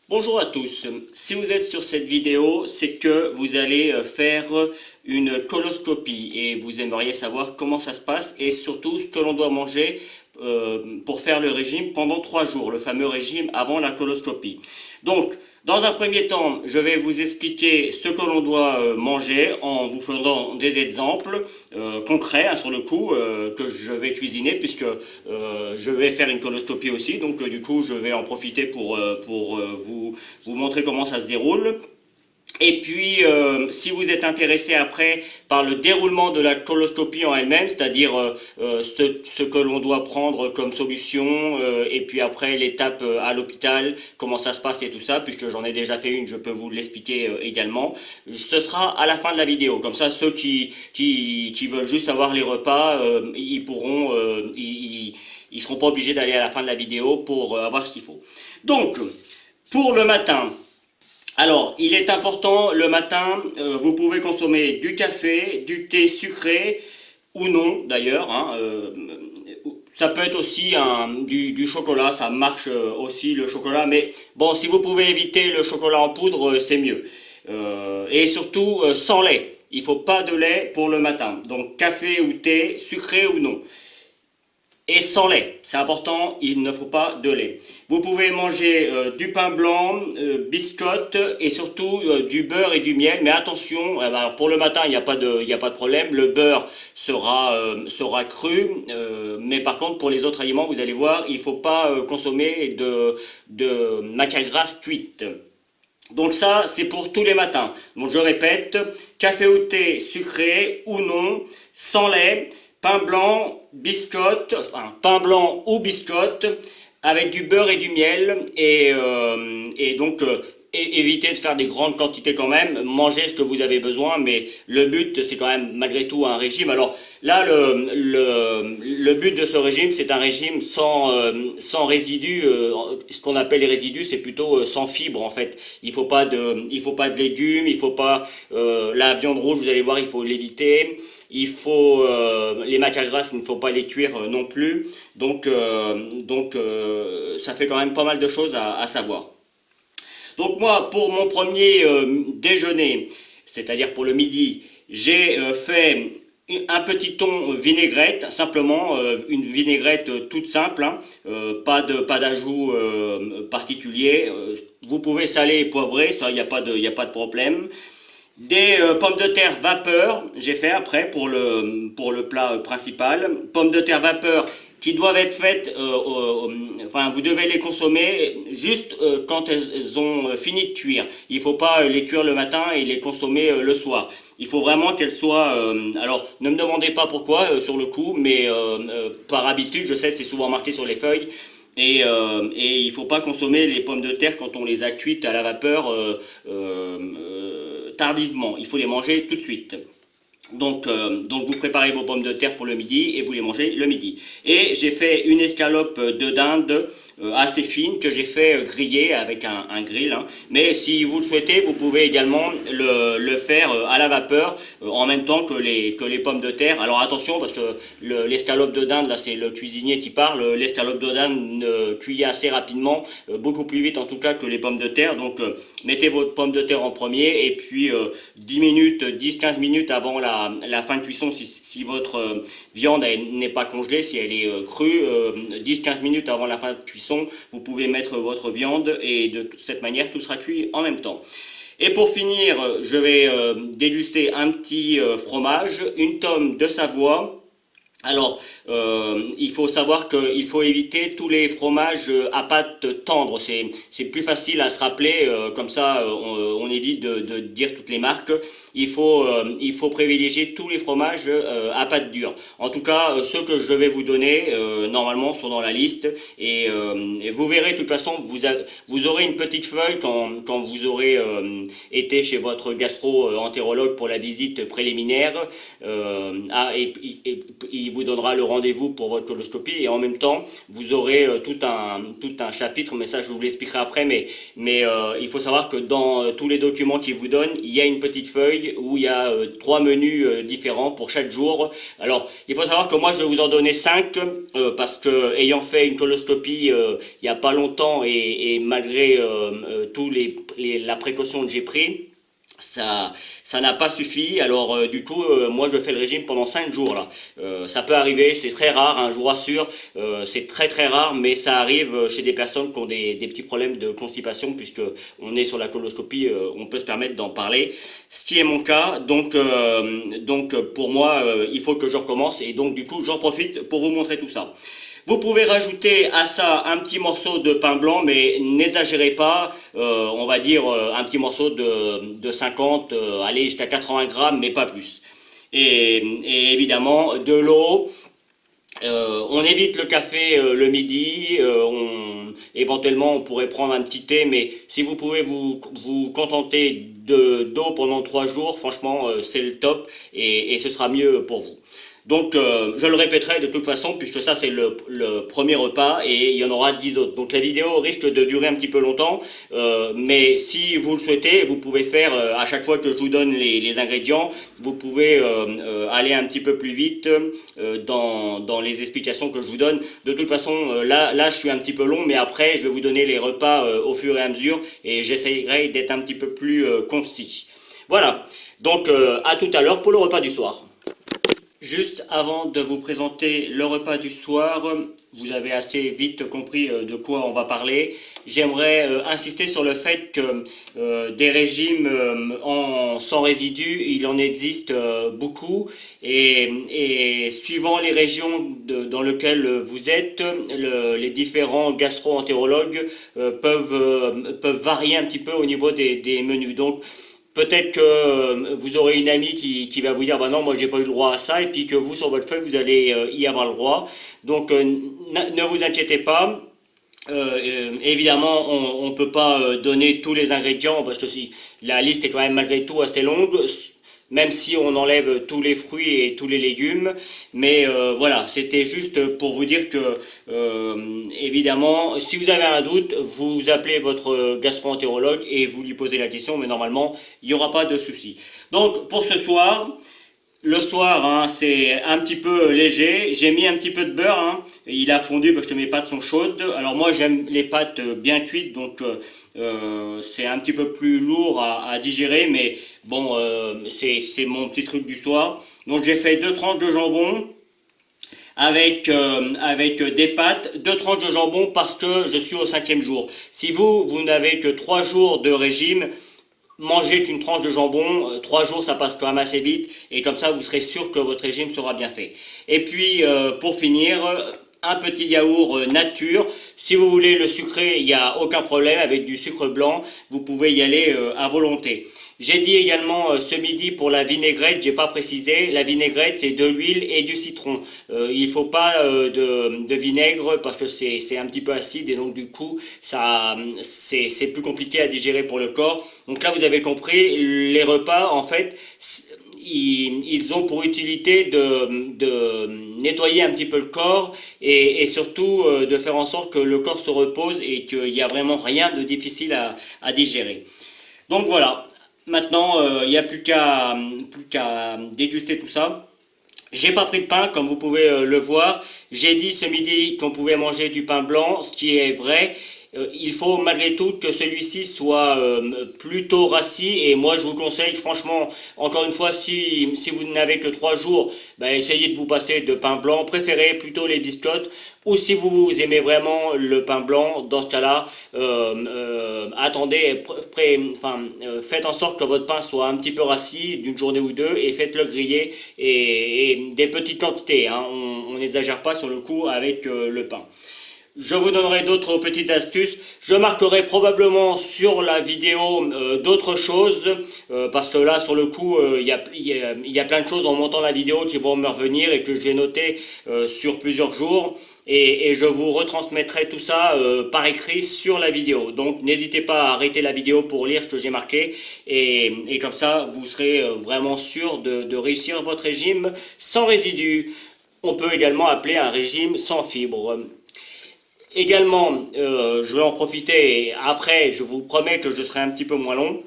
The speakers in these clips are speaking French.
Bonjour à tous, si vous êtes sur cette vidéo, c'est que vous allez faire une coloscopie et vous aimeriez savoir comment ça se passe et surtout ce que l'on doit manger pour faire le régime pendant 3 jours, le fameux régime avant la coloscopie. Donc, dans un premier temps, je vais vous expliquer ce que l'on doit manger en vous faisant des exemples concrets sur le coup que je vais cuisiner puisque je vais faire une coloscopie aussi. Donc, du coup, je vais en profiter pour vous montrer comment ça se déroule. Et puis, si vous êtes intéressé après par le déroulement de la coloscopie en elle-même, c'est-à-dire ce que l'on doit prendre comme solution, et puis après l'étape à l'hôpital, comment ça se passe et tout ça, puisque j'en ai déjà fait une, je peux vous l'expliquer également. Ce sera à la fin de la vidéo. Comme ça, ceux qui veulent juste avoir les repas, ils pourront, ils seront pas obligés d'aller à la fin de la vidéo pour avoir ce qu'il faut. Donc, pour le matin. Alors, il est important le matin, vous pouvez consommer du café, du thé sucré ou non d'ailleurs. Ça peut être aussi du chocolat, ça marche aussi le chocolat, mais bon, si vous pouvez éviter le chocolat en poudre, c'est mieux. Et surtout sans lait. Il ne faut pas de lait pour le matin. Donc café ou thé, sucré ou non. Et sans lait, c'est important, il ne faut pas de lait. Vous pouvez manger du pain blanc, biscottes et surtout du beurre et du miel. Mais attention, alors pour le matin, il n'y a pas de problème. Le beurre sera cru. Mais par contre, pour les autres aliments, vous allez voir, il ne faut pas consommer de matière grasse cuite. Donc ça, c'est pour tous les matins. Donc je répète, café ou thé sucré ou non, sans lait, pain blanc, biscotte, enfin pain blanc ou biscotte, avec du beurre et du miel, et donc évitez de faire des grandes quantités quand même, mangez ce que vous avez besoin, mais le but c'est quand même malgré tout un régime. Alors là, le but de ce régime, c'est un régime sans résidus, ce qu'on appelle les résidus, c'est plutôt sans fibres en fait. Il faut pas de légumes, il faut pas, la viande rouge, vous allez voir, il faut l'éviter. Il faut les matières grasses, il ne faut pas les cuire non plus. Donc, ça fait quand même pas mal de choses à savoir. Donc moi, pour mon premier déjeuner, c'est-à-dire pour le midi, j'ai fait un petit thon vinaigrette, simplement une vinaigrette toute simple, hein, pas d'ajout particulier. Vous pouvez saler et poivrer, ça, il n'y a pas de problème. Des pommes de terre vapeur, j'ai fait après pour le plat principal. Pommes de terre vapeur qui doivent être faites, enfin vous devez les consommer juste quand elles ont fini de cuire. Il ne faut pas les cuire le matin et les consommer le soir. Il faut vraiment qu'elles soient... alors ne me demandez pas pourquoi sur le coup, mais par habitude, je sais que c'est souvent marqué sur les feuilles. Et il ne faut pas consommer les pommes de terre quand on les a cuites à la vapeur tardivement. Il faut les manger tout de suite. Donc vous préparez vos pommes de terre pour le midi et vous les mangez le midi. Et j'ai fait une escalope de dinde assez fine que j'ai fait griller avec un grill. Hein. Mais si vous le souhaitez, vous pouvez également le faire à la vapeur en même temps que les pommes de terre. Alors attention parce que l'escalope de dinde, là c'est le cuisinier qui parle, l'escalope de dinde cuit assez rapidement, beaucoup plus vite en tout cas que les pommes de terre. Donc mettez votre pomme de terre en premier et puis 10 minutes, 10-15 minutes avant la fin de cuisson, si votre viande n'est pas congelée, si elle est crue, 10-15 minutes avant la fin de cuisson, vous pouvez mettre votre viande et de cette manière, tout sera cuit en même temps. Et pour finir, je vais déguster un petit fromage, une tome de Savoie. Alors, il faut savoir qu'il faut éviter tous les fromages à pâte tendre. C'est plus facile à se rappeler, comme ça on évite de dire toutes les marques. Il faut privilégier tous les fromages à pâte dure. En tout cas, ceux que je vais vous donner, normalement, sont dans la liste. Et vous verrez, de toute façon, vous aurez une petite feuille quand vous aurez été chez votre gastro-entérologue pour la visite préliminaire. vous donnera le rendez-vous pour votre coloscopie, et en même temps vous aurez tout un chapitre, mais ça je vous l'expliquerai après, mais il faut savoir que dans tous les documents qu'il vous donne, il y a une petite feuille où il y a 3 menus différents pour chaque jour. Alors il faut savoir que moi je vais vous en donner 5 parce que ayant fait une coloscopie il n'y a pas longtemps et malgré tous la précaution que j'ai pris, ça n'a pas suffi. Alors du coup moi je fais le régime pendant 5 jours là. Ça peut arriver, c'est très rare, hein, je vous rassure, c'est très très rare, mais ça arrive chez des personnes qui ont des petits problèmes de constipation, puisque on est sur la coloscopie, on peut se permettre d'en parler, ce qui est mon cas. Donc pour moi il faut que je recommence, et donc du coup j'en profite pour vous montrer tout ça. Vous pouvez rajouter à ça un petit morceau de pain blanc, mais n'exagérez pas, on va dire un petit morceau de 50, allez jusqu'à 80 grammes, mais pas plus. Et évidemment, de l'eau, on évite le café le midi, éventuellement on pourrait prendre un petit thé, mais si vous pouvez vous contenter d'eau pendant 3 jours, franchement c'est le top, et ce sera mieux pour vous. Donc je le répéterai de toute façon, puisque ça c'est le premier repas, et il y en aura 10 autres. Donc la vidéo risque de durer un petit peu longtemps, mais si vous le souhaitez, vous pouvez faire à chaque fois que je vous donne les ingrédients, vous pouvez aller un petit peu plus vite dans les explications que je vous donne. De toute façon là je suis un petit peu long, mais après je vais vous donner les repas au fur et à mesure, et j'essayerai d'être un petit peu plus concis. Voilà, donc à tout à l'heure pour le repas du soir. Juste avant de vous présenter le repas du soir, vous avez assez vite compris de quoi on va parler. J'aimerais insister sur le fait que des régimes sans résidus, il en existe beaucoup, et suivant les régions dans lesquelles vous êtes, les différents gastro-entérologues peuvent varier un petit peu au niveau des menus. Donc peut-être que vous aurez une amie qui va vous dire bah non, moi j'ai pas eu le droit à ça, et puis que vous sur votre feuille vous allez y avoir le droit. Donc ne vous inquiétez pas. Évidemment on ne peut pas donner tous les ingrédients, parce que la liste est quand même malgré tout assez longue, même si on enlève tous les fruits et tous les légumes. Mais voilà, c'était juste pour vous dire que évidemment si vous avez un doute, vous appelez votre gastro-entérologue et vous lui posez la question, mais normalement il n'y aura pas de souci. Donc pour ce soir, le soir, hein, c'est un petit peu léger. J'ai mis un petit peu de beurre, hein. Il a fondu parce que mes pâtes sont chaudes. Alors moi j'aime les pâtes bien cuites, donc c'est un petit peu plus lourd à digérer, mais bon, c'est mon petit truc du soir. Donc j'ai fait 2 tranches de jambon avec des pâtes, 2 tranches de jambon, parce que je suis au 5e jour. Si vous n'avez que 3 jours de régime, mangez une tranche de jambon, 3 jours ça passe quand même assez vite, et comme ça vous serez sûr que votre régime sera bien fait. Et puis pour finir, un petit yaourt nature. Si vous voulez le sucré, il n'y a aucun problème, avec du sucre blanc, vous pouvez y aller à volonté. J'ai dit également ce midi pour la vinaigrette, j'ai pas précisé, la vinaigrette c'est de l'huile et du citron. Il faut pas de vinaigre, parce que c'est un petit peu acide, et donc du coup c'est plus compliqué à digérer pour le corps. Donc là vous avez compris, les repas en fait ils ont pour utilité de nettoyer un petit peu le corps, et surtout de faire en sorte que le corps se repose et qu'il n'y a vraiment rien de difficile à digérer. Donc voilà. Maintenant, il n'y a plus qu'à déguster tout ça. J'ai pas pris de pain, comme vous pouvez le voir. J'ai dit ce midi qu'on pouvait manger du pain blanc, ce qui est vrai. Il faut malgré tout que celui-ci soit plutôt rassis, et moi je vous conseille franchement, encore une fois, si vous n'avez que 3 jours, essayez de vous passer de pain blanc, préférez plutôt les biscottes, ou si vous aimez vraiment le pain blanc, dans ce cas-là, attendez, faites en sorte que votre pain soit un petit peu rassis d'une journée ou deux, et faites-le griller, et des petites quantités, hein, on n'exagère pas sur le coup avec le pain. Je vous donnerai d'autres petites astuces. Je marquerai probablement sur la vidéo d'autres choses, parce que là sur le coup il y a plein de choses en montant la vidéo qui vont me revenir et que je vais noter sur plusieurs jours, et je vous retransmettrai tout ça par écrit sur la vidéo. Donc n'hésitez pas à arrêter la vidéo pour lire ce que j'ai marqué, et comme ça vous serez vraiment sûr de réussir votre régime sans résidus. on peut également appeler un régime sans fibres. Également, je vais en profiter et après, je vous promets que je serai un petit peu moins long.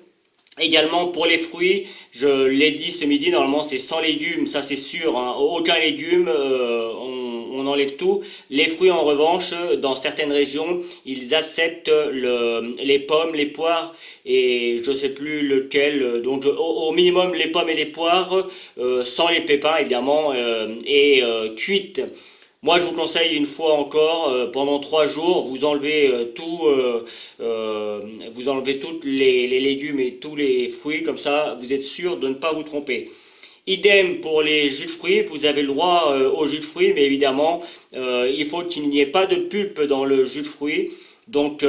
Également pour les fruits, je l'ai dit ce midi, normalement c'est sans légumes, ça c'est sûr, hein, aucun légume, on enlève tout. Les fruits en revanche, dans certaines régions, ils acceptent les pommes, les poires et je ne sais plus lequel, donc au minimum les pommes et les poires, sans les pépins évidemment, et cuites. Moi, je vous conseille une fois encore, pendant 3 jours, vous enlevez tous les légumes et tous les fruits, comme ça, vous êtes sûr de ne pas vous tromper. Idem pour les jus de fruits, vous avez le droit aux jus de fruits, mais évidemment, il faut qu'il n'y ait pas de pulpe dans le jus de fruits, donc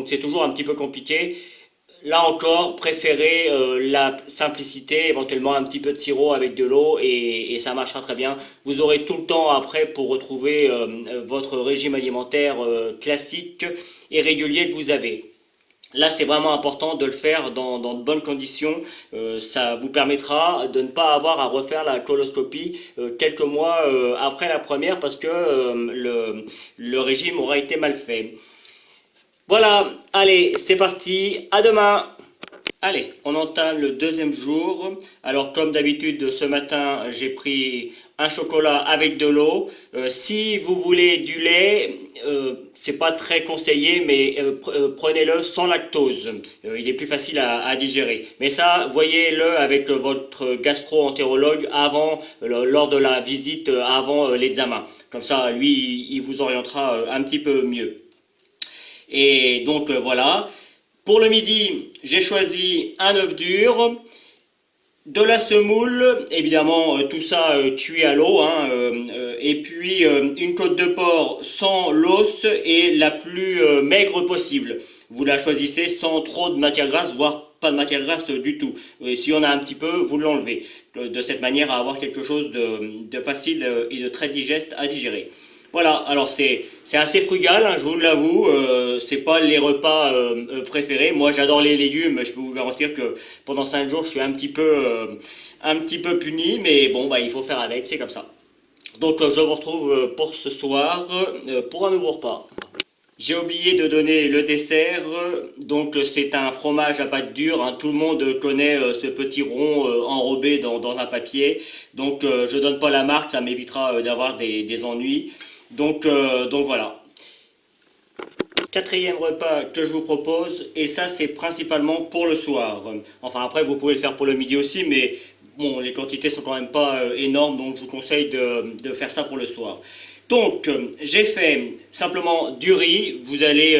c'est toujours un petit peu compliqué. Là encore, préférez la simplicité, éventuellement un petit peu de sirop avec de l'eau et ça marchera très bien. Vous aurez tout le temps après pour retrouver votre régime alimentaire classique et régulier que vous avez. Là, c'est vraiment important de le faire dans de bonnes conditions. Ça vous permettra de ne pas avoir à refaire la coloscopie quelques mois après la première parce que le régime aura été mal fait. Voilà, allez, c'est parti, à demain. Allez, on entame le deuxième jour. Alors comme d'habitude, ce matin, j'ai pris un chocolat avec de l'eau. Si vous voulez du lait, c'est pas très conseillé, mais prenez-le sans lactose. Il est plus facile à digérer. Mais ça, voyez-le avec votre gastro-entérologue lors de la visite, avant l'examen. Comme ça, lui, il vous orientera un petit peu mieux. Et donc voilà. Pour le midi, j'ai choisi un œuf dur, de la semoule, évidemment tout ça cuit à l'eau, hein, et puis une côte de porc sans l'os et la plus maigre possible. Vous la choisissez sans trop de matière grasse, voire pas de matière grasse du tout. Si on a un petit peu, vous l'enlevez, de cette manière à avoir quelque chose de facile et de très digeste à digérer. Voilà, alors c'est assez frugal, hein, je vous l'avoue, c'est pas les repas préférés. Moi j'adore les légumes, je peux vous garantir que pendant 5 jours je suis un petit peu puni, mais bon bah il faut faire avec, c'est comme ça. Donc je vous retrouve pour ce soir pour un nouveau repas. J'ai oublié de donner le dessert, donc c'est un fromage à pâte dure, hein, tout le monde connaît ce petit rond enrobé dans un papier, donc je donne pas la marque, ça m'évitera d'avoir des ennuis. Donc voilà. Quatrième repas que je vous propose, et ça c'est principalement pour le soir. Enfin après vous pouvez le faire pour le midi aussi, mais bon les quantités sont quand même pas énormes, donc je vous conseille de faire ça pour le soir. Donc j'ai fait simplement du riz, vous allez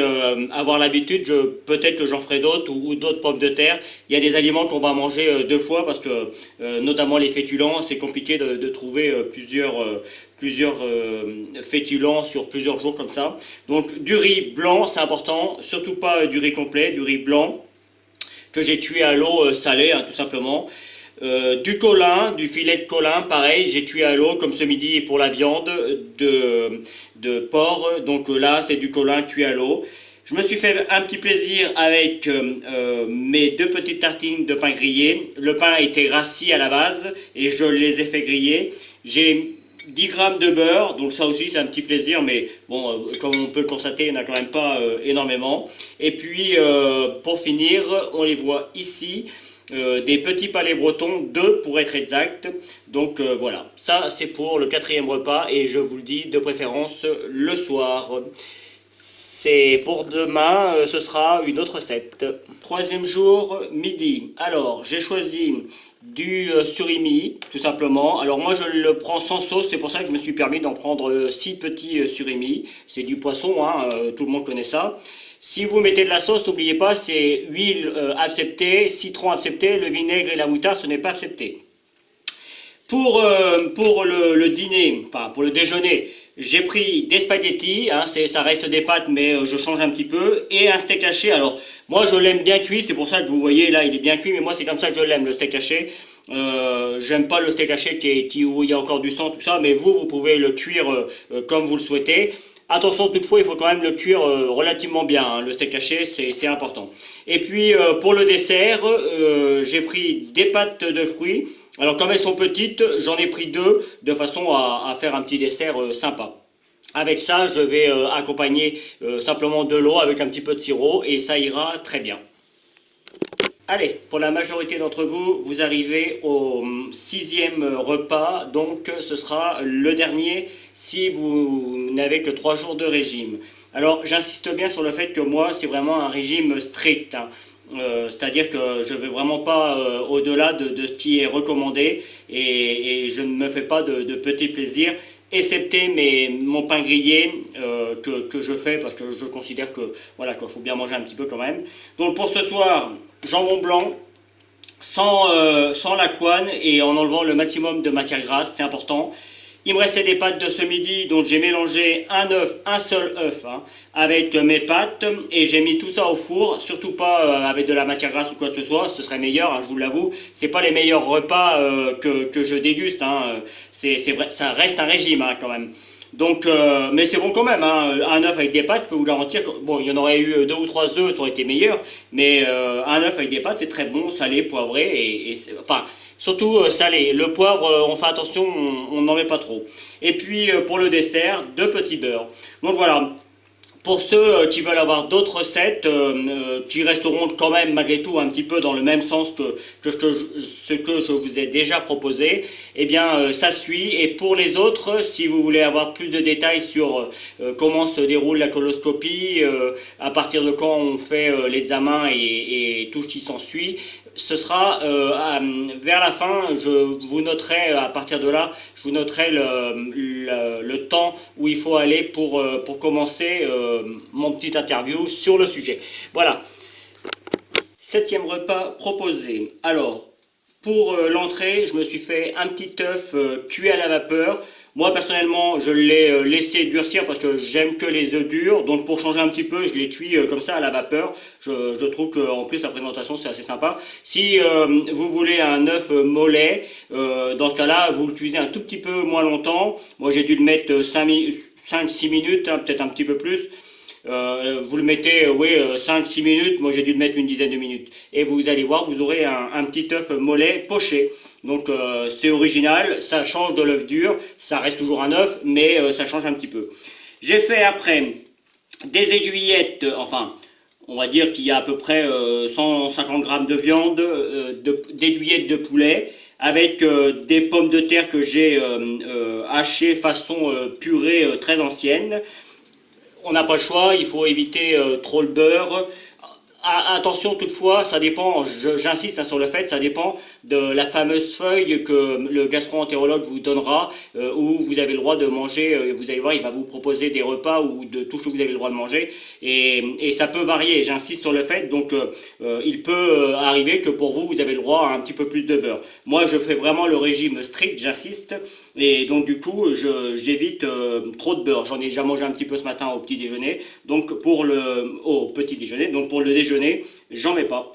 avoir l'habitude, peut-être que j'en ferai d'autres ou d'autres pommes de terre. Il y a des aliments qu'on va manger 2 fois parce que notamment les féculents, c'est compliqué de trouver plusieurs féculents sur plusieurs jours comme ça. Donc du riz blanc, c'est important, surtout pas du riz complet, du riz blanc que j'ai cuit à l'eau salée, hein, tout simplement. Du colin, du filet de colin, pareil, j'ai cuit à l'eau comme ce midi pour la viande de porc. Donc là, c'est du colin cuit à l'eau. Je me suis fait un petit plaisir avec mes 2 petites tartines de pain grillé. Le pain était rassis à la base et je les ai fait griller. J'ai 10 grammes de beurre, donc ça aussi c'est un petit plaisir, mais bon, comme on peut le constater, il n'y en a quand même pas énormément. Et puis, pour finir, on les voit ici. Des petits palais bretons, 2 pour être exact. Donc voilà, ça c'est pour le 4e repas et je vous le dis de préférence le soir. C'est pour demain, ce sera une autre recette. 3e jour, midi. Alors j'ai choisi du surimi, tout simplement. Alors moi je le prends sans sauce, c'est pour ça que je me suis permis d'en prendre 6 petits surimi. C'est du poisson, hein, tout le monde connaît ça. Si vous mettez de la sauce, n'oubliez pas, c'est huile acceptée, citron accepté, le vinaigre et la moutarde, ce n'est pas accepté. Pour le dîner, enfin pour le déjeuner, j'ai pris des spaghettis, hein, ça reste des pâtes mais je change un petit peu, et un steak haché. Alors moi je l'aime bien cuit, c'est pour ça que vous voyez là il est bien cuit, mais moi c'est comme ça que je l'aime le steak haché. J'aime pas le steak haché où il y a encore du sang, tout ça, mais vous pouvez le cuire comme vous le souhaitez. Attention toutefois, il faut quand même le cuire relativement bien, hein, le steak haché, c'est important. Et puis pour le dessert, j'ai pris des pâtes de fruits. Alors comme elles sont petites, j'en ai pris deux de façon à faire un petit dessert sympa. Avec ça, je vais accompagner simplement de l'eau avec un petit peu de sirop et ça ira très bien. Allez, pour la majorité d'entre vous, vous arrivez au sixième repas, donc ce sera le dernier si vous n'avez que 3 jours de régime. Alors j'insiste bien sur le fait que moi c'est vraiment un régime strict, hein. C'est-à-dire que je ne vais vraiment pas au-delà de ce qui est recommandé et je ne me fais pas de petits plaisirs, excepté mon pain grillé que je fais parce que je considère que voilà qu'il faut bien manger un petit peu quand même. Donc pour ce soir, jambon blanc, sans la couenne et en enlevant le maximum de matière grasse, c'est important. Il me restait des pâtes de ce midi, donc j'ai mélangé un œuf, un seul œuf, hein, avec mes pâtes et j'ai mis tout ça au four, surtout pas avec de la matière grasse ou quoi que ce soit, ce serait meilleur, hein, je vous l'avoue. C'est pas les meilleurs repas que je déguste, hein, c'est vrai, ça reste un régime hein, quand même. Donc, mais c'est bon quand même, hein. Un œuf avec des pâtes, je peux vous garantir que, bon, il y en aurait eu 2 ou 3 œufs, ça aurait été meilleur, mais un œuf avec des pâtes, c'est très bon, salé, poivré, enfin, surtout salé. Le poivre, on fait attention, on n'en met pas trop. Et puis, pour le dessert, 2 petits beurres. Donc voilà, pour ceux qui veulent avoir d'autres recettes, qui resteront quand même malgré tout un petit peu dans le même sens que ce que je vous ai déjà proposé, eh bien ça suit. Et pour les autres, si vous voulez avoir plus de détails sur comment se déroule la coloscopie, à partir de quand on fait l'examen et tout ce qui s'ensuit, ce sera vers la fin, je vous noterai à partir de là, je vous noterai le temps où il faut aller pour commencer mon petit interview sur le sujet. Voilà, 7e repas proposé. Alors, pour l'entrée, je me suis fait un petit œuf cuit à la vapeur. Moi, personnellement, je l'ai laissé durcir parce que j'aime que les œufs durs. Donc, pour changer un petit peu, je l'ai cuit comme ça à la vapeur. Je trouve qu'en plus, la présentation, c'est assez sympa. Si vous voulez un œuf mollet, dans ce cas-là, vous le cuisez un tout petit peu moins longtemps. Moi, j'ai dû le mettre 5-6 minutes, hein, peut-être un petit peu plus. Vous le mettez, oui, 5-6 minutes, moi j'ai dû le mettre une dizaine de minutes. Et vous allez voir, vous aurez un petit œuf mollet poché. Donc c'est original, ça change de l'œuf dur, ça reste toujours un œuf, mais ça change un petit peu. J'ai fait après des aiguillettes, enfin, on va dire qu'il y a à peu près 150 grammes de viande, d'aiguillettes de poulet, avec des pommes de terre que j'ai hachées façon purée très ancienne. On n'a pas le choix, il faut éviter trop le beurre. Attention toutefois, ça dépend, j'insiste hein, sur le fait, ça dépend de la fameuse feuille que le gastro-entérologue vous donnera, où vous avez le droit de manger, vous allez voir, il va vous proposer des repas ou de tout ce que vous avez le droit de manger, et ça peut varier, j'insiste sur le fait, donc il peut arriver que pour vous, vous avez le droit à un petit peu plus de beurre. Moi, je fais vraiment le régime strict, j'insiste, et donc du coup, j'évite trop de beurre. J'en ai déjà mangé un petit peu ce matin au petit déjeuner, donc au petit déjeuner, donc pour le déjeuner, j'en mets pas.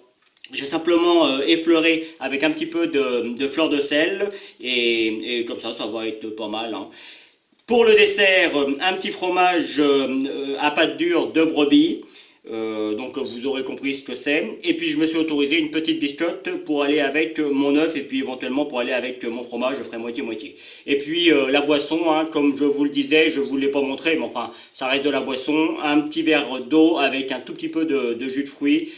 J'ai simplement effleuré avec un petit peu de fleur de sel et comme ça va être pas mal, hein. Pour le dessert, un petit fromage à pâte dure de brebis. Donc vous aurez compris ce que c'est. Et puis je me suis autorisé une petite biscotte pour aller avec mon œuf et puis éventuellement pour aller avec mon fromage, je ferai moitié-moitié. Et puis la boisson, hein, comme je vous le disais, je ne vous l'ai pas montré, mais enfin ça reste de la boisson. Un petit verre d'eau avec un tout petit peu de jus de fruits.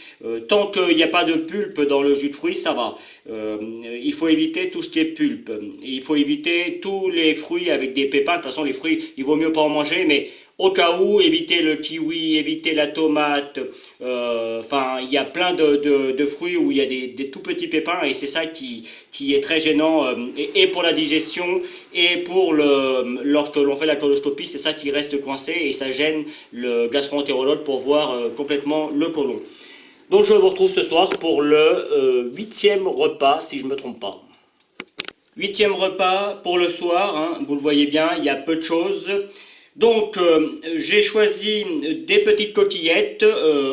Tant qu'il n'y a pas de pulpe dans le jus de fruits, ça va. Il faut éviter tout ce qui est pulpe. Et il faut éviter tous les fruits avec des pépins. De toute façon les fruits, il vaut mieux pas en manger, mais au cas où, évitez le kiwi, évitez la tomate, enfin il y a plein de fruits où il y a des tout petits pépins et c'est ça qui est très gênant et pour la digestion et pour lorsque l'on fait la coloscopie, c'est ça qui reste coincé et ça gêne le gastro-entérologue pour voir complètement le côlon. Donc je vous retrouve ce soir pour le 8e repas si je ne me trompe pas. 8e repas pour le soir, hein, vous le voyez bien, il y a peu de choses. Donc j'ai choisi des petites coquillettes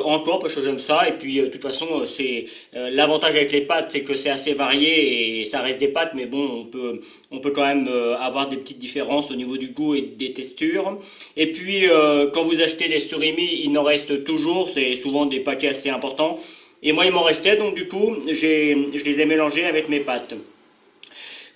encore parce que j'aime ça et puis de toute façon c'est l'avantage avec les pâtes c'est que c'est assez varié et ça reste des pâtes mais bon on peut quand même avoir des petites différences au niveau du goût et des textures. Et puis quand vous achetez des surimi il en reste toujours, c'est souvent des paquets assez importants et moi il m'en restait donc du coup je les ai mélangés avec mes pâtes.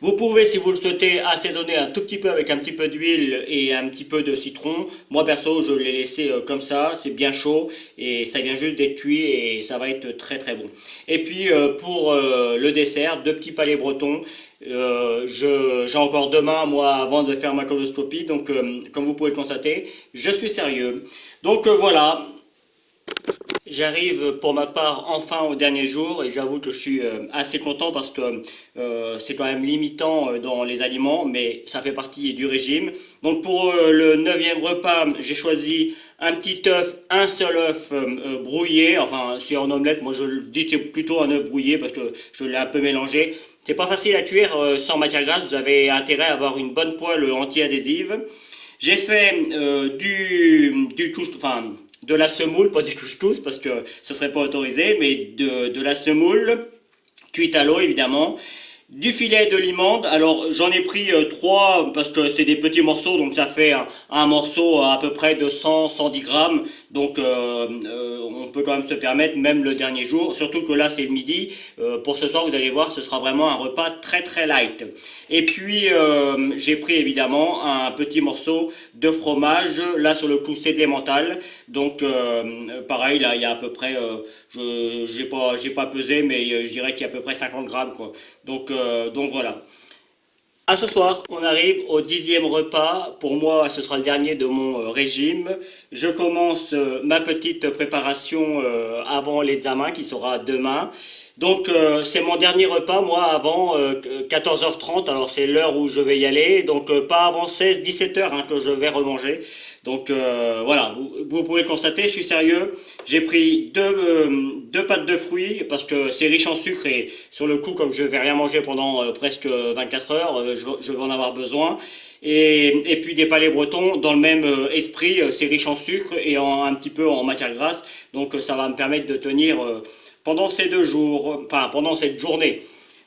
Vous pouvez, si vous le souhaitez, assaisonner un tout petit peu avec un petit peu d'huile et un petit peu de citron. Moi perso, je l'ai laissé comme ça, c'est bien chaud et ça vient juste d'être cuit et ça va être très très bon. Et puis pour le dessert, deux petits palets bretons. J'ai encore demain, moi, avant de faire ma coloscopie, donc comme vous pouvez le constater, je suis sérieux. Donc voilà, j'arrive pour ma part enfin au dernier jour et j'avoue que je suis assez content parce que c'est quand même limitant dans les aliments, mais ça fait partie du régime. Donc pour le neuvième repas, j'ai choisi un petit œuf, un seul œuf brouillé, enfin c'est en omelette, moi je le dis c'est plutôt un œuf brouillé parce que je l'ai un peu mélangé. C'est pas facile à cuire sans matière grasse, vous avez intérêt à avoir une bonne poêle anti-adhésive. J'ai fait du couscous, enfin de la semoule, pas du couscous parce que ce serait pas autorisé, mais de la semoule, cuite à l'eau évidemment. Du filet de limande, alors j'en ai pris 3 parce que c'est des petits morceaux, donc ça fait un morceau à peu près de 100-110 grammes, donc on peut quand même se permettre même le dernier jour, surtout que là c'est le midi. Pour ce soir vous allez voir ce sera vraiment un repas très très light. Et puis j'ai pris évidemment un petit morceau de fromage, là sur le coup c'est de l'emmental, donc pareil là il y a à peu près, j'ai pas pesé mais je dirais qu'il y a à peu près 50 grammes quoi. Donc voilà. À ce soir, on arrive au 10e repas. Pour moi, ce sera le dernier de mon régime. Je commence ma petite préparation avant l'examen qui sera demain. Donc c'est mon dernier repas, moi, avant 14h30. Alors c'est l'heure où je vais y aller. Donc pas avant 16-17h hein, que je vais remanger. Donc voilà, vous pouvez le constater, je suis sérieux. J'ai pris deux pâtes de fruits parce que c'est riche en sucre et sur le coup, comme je vais rien manger pendant presque 24 heures, je vais en avoir besoin. Et puis des palais bretons dans le même esprit, c'est riche en sucre et un petit peu en matière grasse. Donc ça va me permettre de tenir pendant ces 2 jours, enfin pendant cette journée.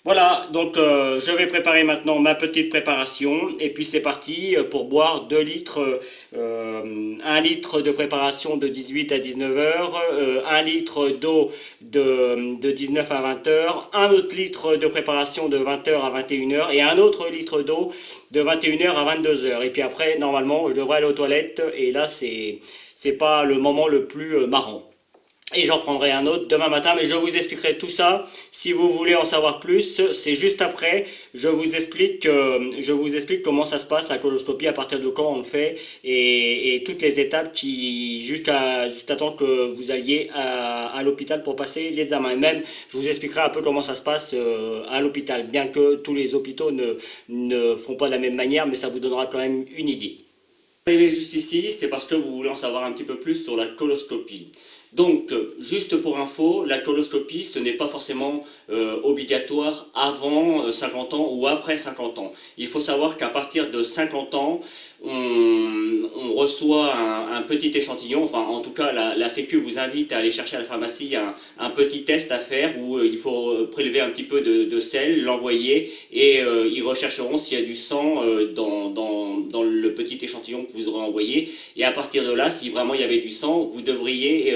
Voilà, donc je vais préparer maintenant ma petite préparation et puis c'est parti pour boire 2 litres, 1 litre de préparation de 18 à 19 heures, 1 litre d'eau de 19 à 20 heures, un autre litre de préparation de 20 heures à 21 heures et un autre litre d'eau de 21 heures à 22 heures. Et puis après, normalement, je devrais aller aux toilettes et là, c'est pas le moment le plus marrant. Et j'en prendrai un autre demain matin, mais je vous expliquerai tout ça. Si vous voulez en savoir plus, c'est juste après. Je vous explique comment ça se passe, la coloscopie, à partir de quand on le fait, et toutes les étapes jusqu'à temps que vous alliez à l'hôpital pour passer l'examen. Et même, je vous expliquerai un peu comment ça se passe à l'hôpital, bien que tous les hôpitaux ne font pas de la même manière, mais ça vous donnera quand même une idée. Arrivé juste ici, c'est parce que vous voulez en savoir un petit peu plus sur la coloscopie. Donc, juste pour info, la coloscopie, ce n'est pas forcément obligatoire avant 50 ans ou après 50 ans. Il faut savoir qu'à partir de 50 ans, on reçoit un petit échantillon, enfin en tout cas la Sécu vous invite à aller chercher à la pharmacie un petit test à faire où il faut prélever un petit peu de sel, l'envoyer et ils rechercheront s'il y a du sang dans le petit échantillon que vous aurez envoyé et à partir de là, si vraiment il y avait du sang, vous devriez,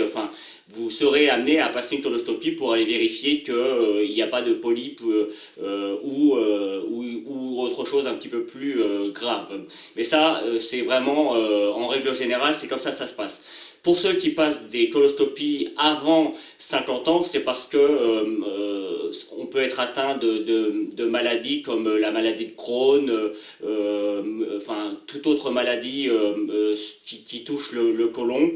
vous serez amené à passer une coloscopie pour aller vérifier qu'il n'y a pas de polype ou autre chose un petit peu plus grave. Mais ça, c'est vraiment, en règle générale, c'est comme ça se passe. Pour ceux qui passent des coloscopies avant 50 ans, c'est parce que on peut être atteint de maladies comme la maladie de Crohn, toute autre maladie qui touche le côlon.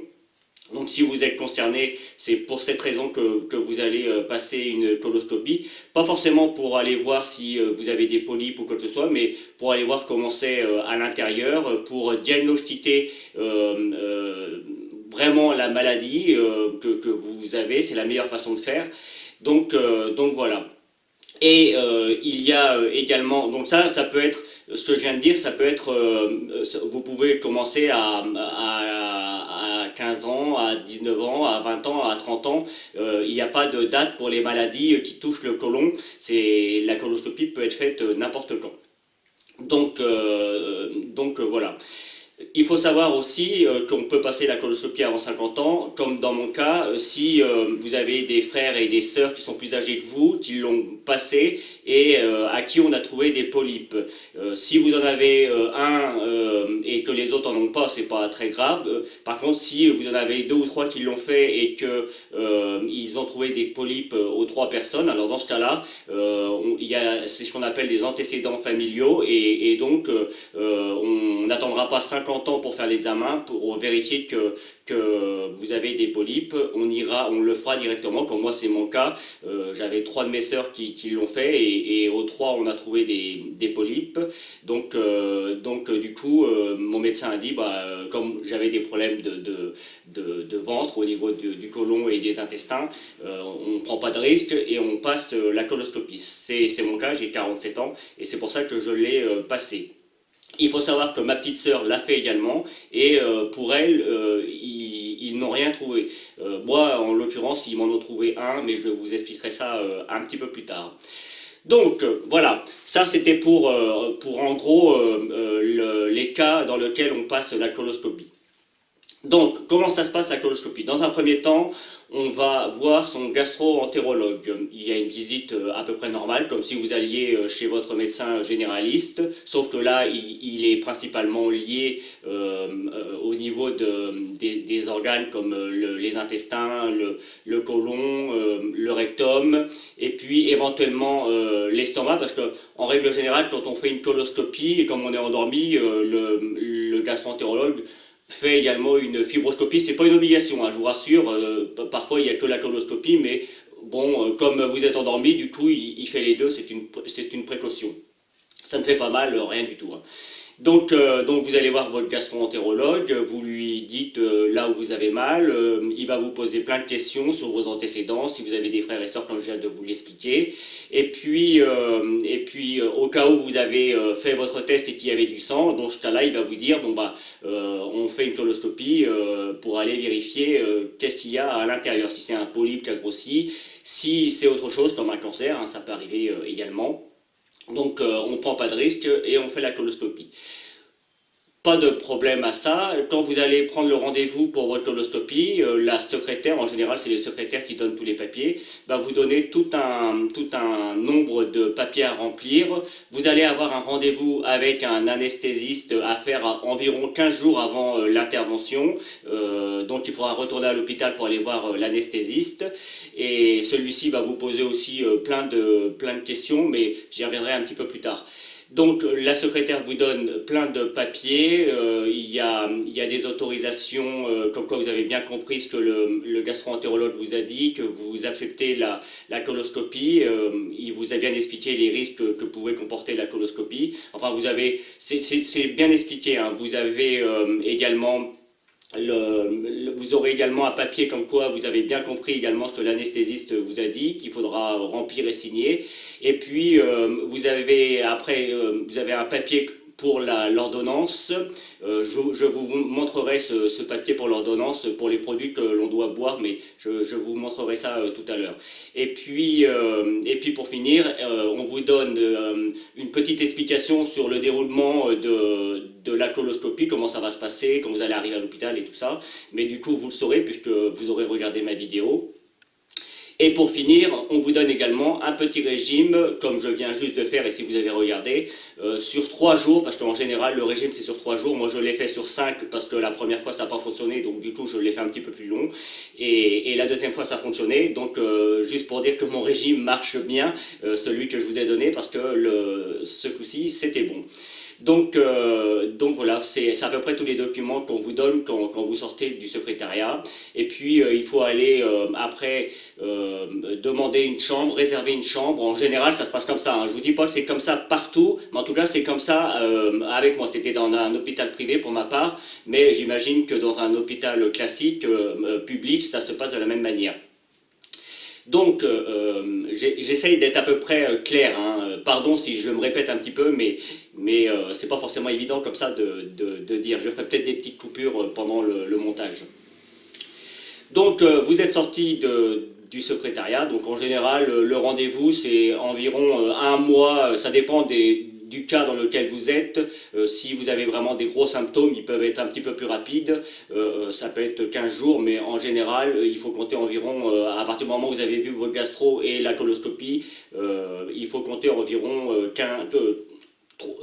Donc si vous êtes concerné, c'est pour cette raison que vous allez passer une coloscopie. Pas forcément pour aller voir si vous avez des polypes ou quoi que ce soit, mais pour aller voir comment c'est à l'intérieur, pour diagnostiquer vraiment la maladie que vous avez. C'est la meilleure façon de faire. Donc voilà. Et il y a également, donc ça peut être, ce que je viens de dire, ça peut être, vous pouvez commencer à 15 ans, à 19 ans, à 20 ans, à 30 ans. Il n'y a pas de date pour les maladies qui touchent le côlon. La coloscopie peut être faite n'importe quand. Donc voilà. Il faut savoir aussi qu'on peut passer la coloscopie avant 50 ans, comme dans mon cas, si vous avez des frères et des sœurs qui sont plus âgés que vous, qui l'ont passé et à qui on a trouvé des polypes. Si vous en avez un et que les autres en ont pas, c'est pas très grave. Par contre, si vous en avez deux ou trois qui l'ont fait et que ils ont trouvé des polypes aux trois personnes, alors dans ce cas-là, il y a c'est ce qu'on appelle des antécédents familiaux et donc on n'attendra pas 50 ans pour faire l'examen, pour vérifier que vous avez des polypes. On le fera directement, comme moi c'est mon cas. J'avais trois de mes sœurs qui l'ont fait et aux trois on a trouvé des polypes. Donc du coup, mon médecin a dit, comme j'avais des problèmes de ventre au niveau du côlon et des intestins, on ne prend pas de risque et on passe la coloscopie. C'est mon cas, j'ai 47 ans et c'est pour ça que je l'ai passé. Il faut savoir que ma petite sœur l'a fait également et pour elle, ils n'ont rien trouvé. Moi, en l'occurrence, ils m'en ont trouvé un, mais je vous expliquerai ça un petit peu plus tard. Donc voilà, ça c'était pour en gros les cas dans lesquels on passe la coloscopie. Donc, comment ça se passe la coloscopie? Dans un premier temps, on va voir son gastro-entérologue. Il y a une visite à peu près normale, comme si vous alliez chez votre médecin généraliste, sauf que là, il est principalement lié au niveau des organes comme les intestins, le côlon, le rectum, et puis éventuellement l'estomac, parce qu'en règle générale, quand on fait une coloscopie, et comme on est endormi, le gastro-entérologue fait également une fibroscopie. C'est pas une obligation, hein, je vous rassure. Parfois, il n'y a que la coloscopie, mais bon, comme vous êtes endormi, du coup, il fait les deux. C'est une précaution. Ça ne fait pas mal, rien du tout, hein. Donc vous allez voir votre gastro-entérologue, vous lui dites là où vous avez mal, il va vous poser plein de questions sur vos antécédents, si vous avez des frères et sœurs, comme je viens de vous l'expliquer. Et puis au cas où vous avez fait votre test et qu'il y avait du sang, dans ce cas-là, il va vous dire, on fait une coloscopie pour aller vérifier qu'est-ce qu'il y a à l'intérieur, si c'est un polype qui a grossi, si c'est autre chose comme un cancer, hein, ça peut arriver également. Donc on ne prend pas de risque et on fait la coloscopie. Pas de problème à ça. Quand vous allez prendre le rendez-vous pour votre coloscopie, la secrétaire, en général c'est les secrétaires qui donnent tous les papiers, va vous donner tout un nombre de papiers à remplir. Vous allez avoir un rendez-vous avec un anesthésiste à faire environ 15 jours avant l'intervention. Donc il faudra retourner à l'hôpital pour aller voir l'anesthésiste. Et celui-ci va vous poser aussi plein de questions, mais j'y reviendrai un petit peu plus tard. Donc la secrétaire vous donne plein de papiers, il y a des autorisations, comme quoi vous avez bien compris ce que le gastro-entérologue vous a dit, que vous acceptez la coloscopie, il vous a bien expliqué les risques que pouvait comporter la coloscopie. Enfin c'est bien expliqué, hein. Vous avez également vous aurez également un papier comme quoi vous avez bien compris également ce que l'anesthésiste vous a dit, qu'il faudra remplir et signer. Et puis vous avez un papier pour l'ordonnance. Je vous montrerai ce papier pour l'ordonnance pour les produits que l'on doit boire, mais je vous montrerai ça tout à l'heure. Et puis pour finir, on vous donne une petite explication sur le déroulement de la coloscopie, comment ça va se passer, quand vous allez arriver à l'hôpital et tout ça. Mais du coup, vous le saurez puisque vous aurez regardé ma vidéo. Et pour finir, on vous donne également un petit régime, comme je viens juste de faire, et si vous avez regardé, sur 3 jours, parce qu'en général, le régime c'est sur 3 jours. Moi, je l'ai fait sur 5 parce que la première fois, ça n'a pas fonctionné, donc du coup, je l'ai fait un petit peu plus long. Et la deuxième fois, ça a fonctionné. Donc, juste pour dire que mon régime marche bien, celui que je vous ai donné, parce que ce coup-ci, c'était bon. Donc voilà, c'est à peu près tous les documents qu'on vous donne quand vous sortez du secrétariat. Et puis il faut aller après demander une chambre, réserver une chambre. En général, ça se passe comme ça, hein. Je vous dis pas que c'est comme ça partout, mais en tout cas c'est comme ça avec moi. C'était dans un hôpital privé pour ma part, mais j'imagine que dans un hôpital classique public, ça se passe de la même manière. Donc, j'essaye d'être à peu près clair, hein. Pardon si je me répète un petit peu, mais c'est pas forcément évident comme ça de dire. Je ferai peut-être des petites coupures pendant le montage. Donc, vous êtes sorti du secrétariat. Donc, en général, le rendez-vous, c'est environ un mois. Ça dépend du cas dans lequel vous êtes. Si vous avez vraiment des gros symptômes, ils peuvent être un petit peu plus rapides. Ça peut être 15 jours, mais en général, il faut compter environ, à partir du moment où vous avez vu votre gastro et la coloscopie, il faut compter environ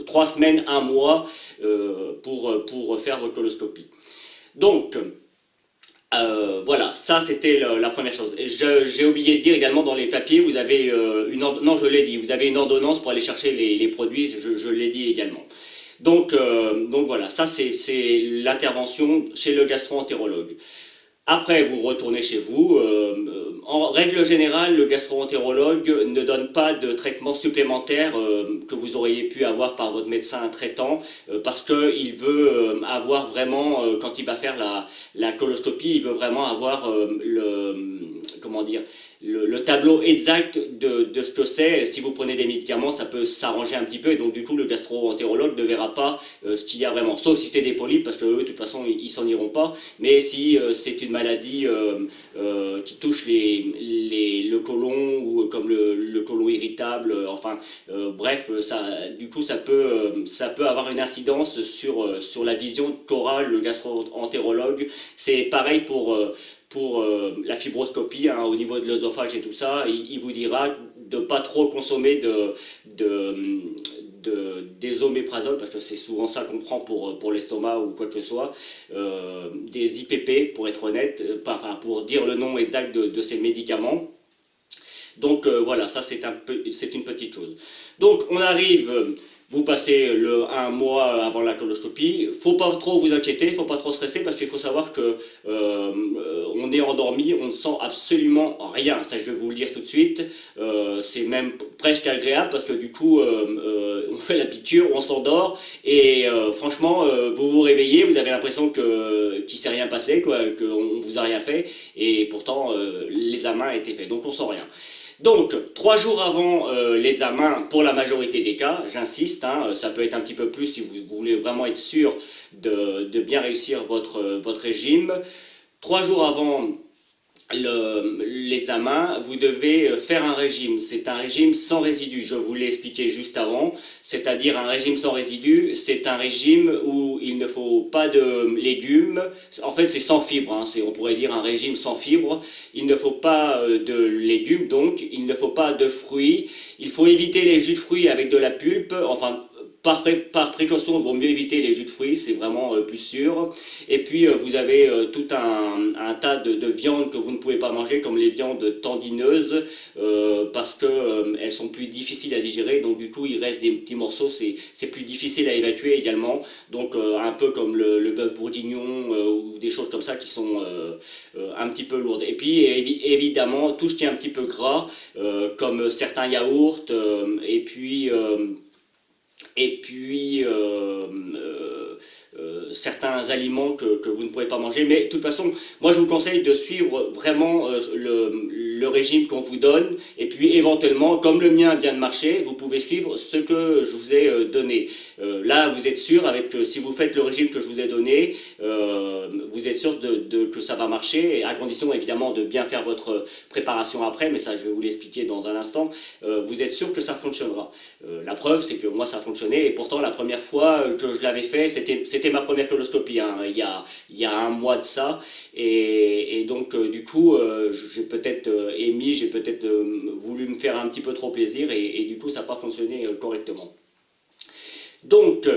3 semaines, un mois pour faire votre coloscopie. Donc, voilà, ça c'était la première chose. J'ai oublié de dire également dans les papiers, vous avez non, je l'ai dit, vous avez une ordonnance pour aller chercher les produits, je l'ai dit également. Donc voilà, ça c'est l'intervention chez le gastro-entérologue. Après, vous retournez chez vous. En règle générale, le gastro-entérologue ne donne pas de traitement supplémentaire que vous auriez pu avoir par votre médecin traitant parce qu'il veut avoir vraiment, quand il va faire la coloscopie, il veut vraiment avoir comment dire, le tableau exact de ce que c'est. Si vous prenez des médicaments, ça peut s'arranger un petit peu et donc du coup, le gastro-entérologue ne verra pas ce qu'il y a vraiment. Sauf si c'est des polypes parce que eux, de toute façon, ils s'en iront pas. Mais si c'est une maladie qui touche le côlon ou comme le côlon irritable, enfin bref, du coup ça peut avoir une incidence sur la vision qu'aura le gastro-entérologue. C'est pareil pour la fibroscopie hein, au niveau de l'œsophage et tout ça. Il vous dira de pas trop consommer des oméprazole, parce que c'est souvent ça qu'on prend pour l'estomac ou quoi que ce soit, des IPP pour être honnête, enfin pour dire le nom exact de ces médicaments. Donc voilà, ça c'est une pettique chose. Donc on arrive, vous passez un mois avant la coloscopie, faut pas trop vous inquiéter, faut pas trop stresser parce qu'il faut savoir que on est endormi, on ne sent absolument rien, ça je vais vous le dire tout de suite, c'est même presque agréable parce que du coup on fait la piqûre, on s'endort et franchement vous vous réveillez, vous avez l'impression qu'il s'est rien passé, qu'on vous a rien fait et pourtant l'examen a été fait, donc on sent rien. Donc, 3 jours avant l'examen, pour la majorité des cas, j'insiste, hein, ça peut être un petit peu plus si vous voulez vraiment être sûr de bien réussir votre régime. 3 jours avant l'examen, vous devez faire un régime. C'est un régime sans résidus, je vous l'ai expliqué juste avant. C'est-à-dire un régime sans résidus, c'est un régime où il ne faut pas de légumes. En fait, c'est sans fibres, hein, on pourrait dire un régime sans fibres. Il ne faut pas de légumes, donc il ne faut pas de fruits. Il faut éviter les jus de fruits avec de la pulpe, enfin par précaution, il vaut mieux éviter les jus de fruits, c'est vraiment plus sûr. Et puis vous avez tout un tas de viandes que vous ne pouvez pas manger, comme les viandes tendineuses, parce qu'elles sont plus difficiles à digérer, donc du coup il reste des petits morceaux, c'est plus difficile à évacuer également. Donc un peu comme le bœuf bourguignon ou des choses comme ça qui sont un petit peu lourdes. Et puis évidemment tout ce qui est un petit peu gras, comme certains yaourts, et puis certains aliments que vous ne pouvez pas manger. Mais de toute façon, moi je vous conseille de suivre vraiment le régime qu'on vous donne. Et puis éventuellement, comme le mien vient de marcher, vous pouvez suivre ce que je vous ai donné. Là, vous êtes sûr, si vous faites le régime que je vous ai donné, vous êtes sûr que ça va marcher, à condition évidemment de bien faire votre préparation après, mais ça je vais vous l'expliquer dans un instant. Vous êtes sûr que ça fonctionnera. La preuve, c'est que moi ça fonctionnait, et pourtant la première fois que je l'avais fait, c'était ma première coloscopie, hein, il y a un mois de ça, et donc du coup, j'ai peut-être voulu me faire un petit peu trop plaisir, et du coup ça n'a pas fonctionné correctement. Donc,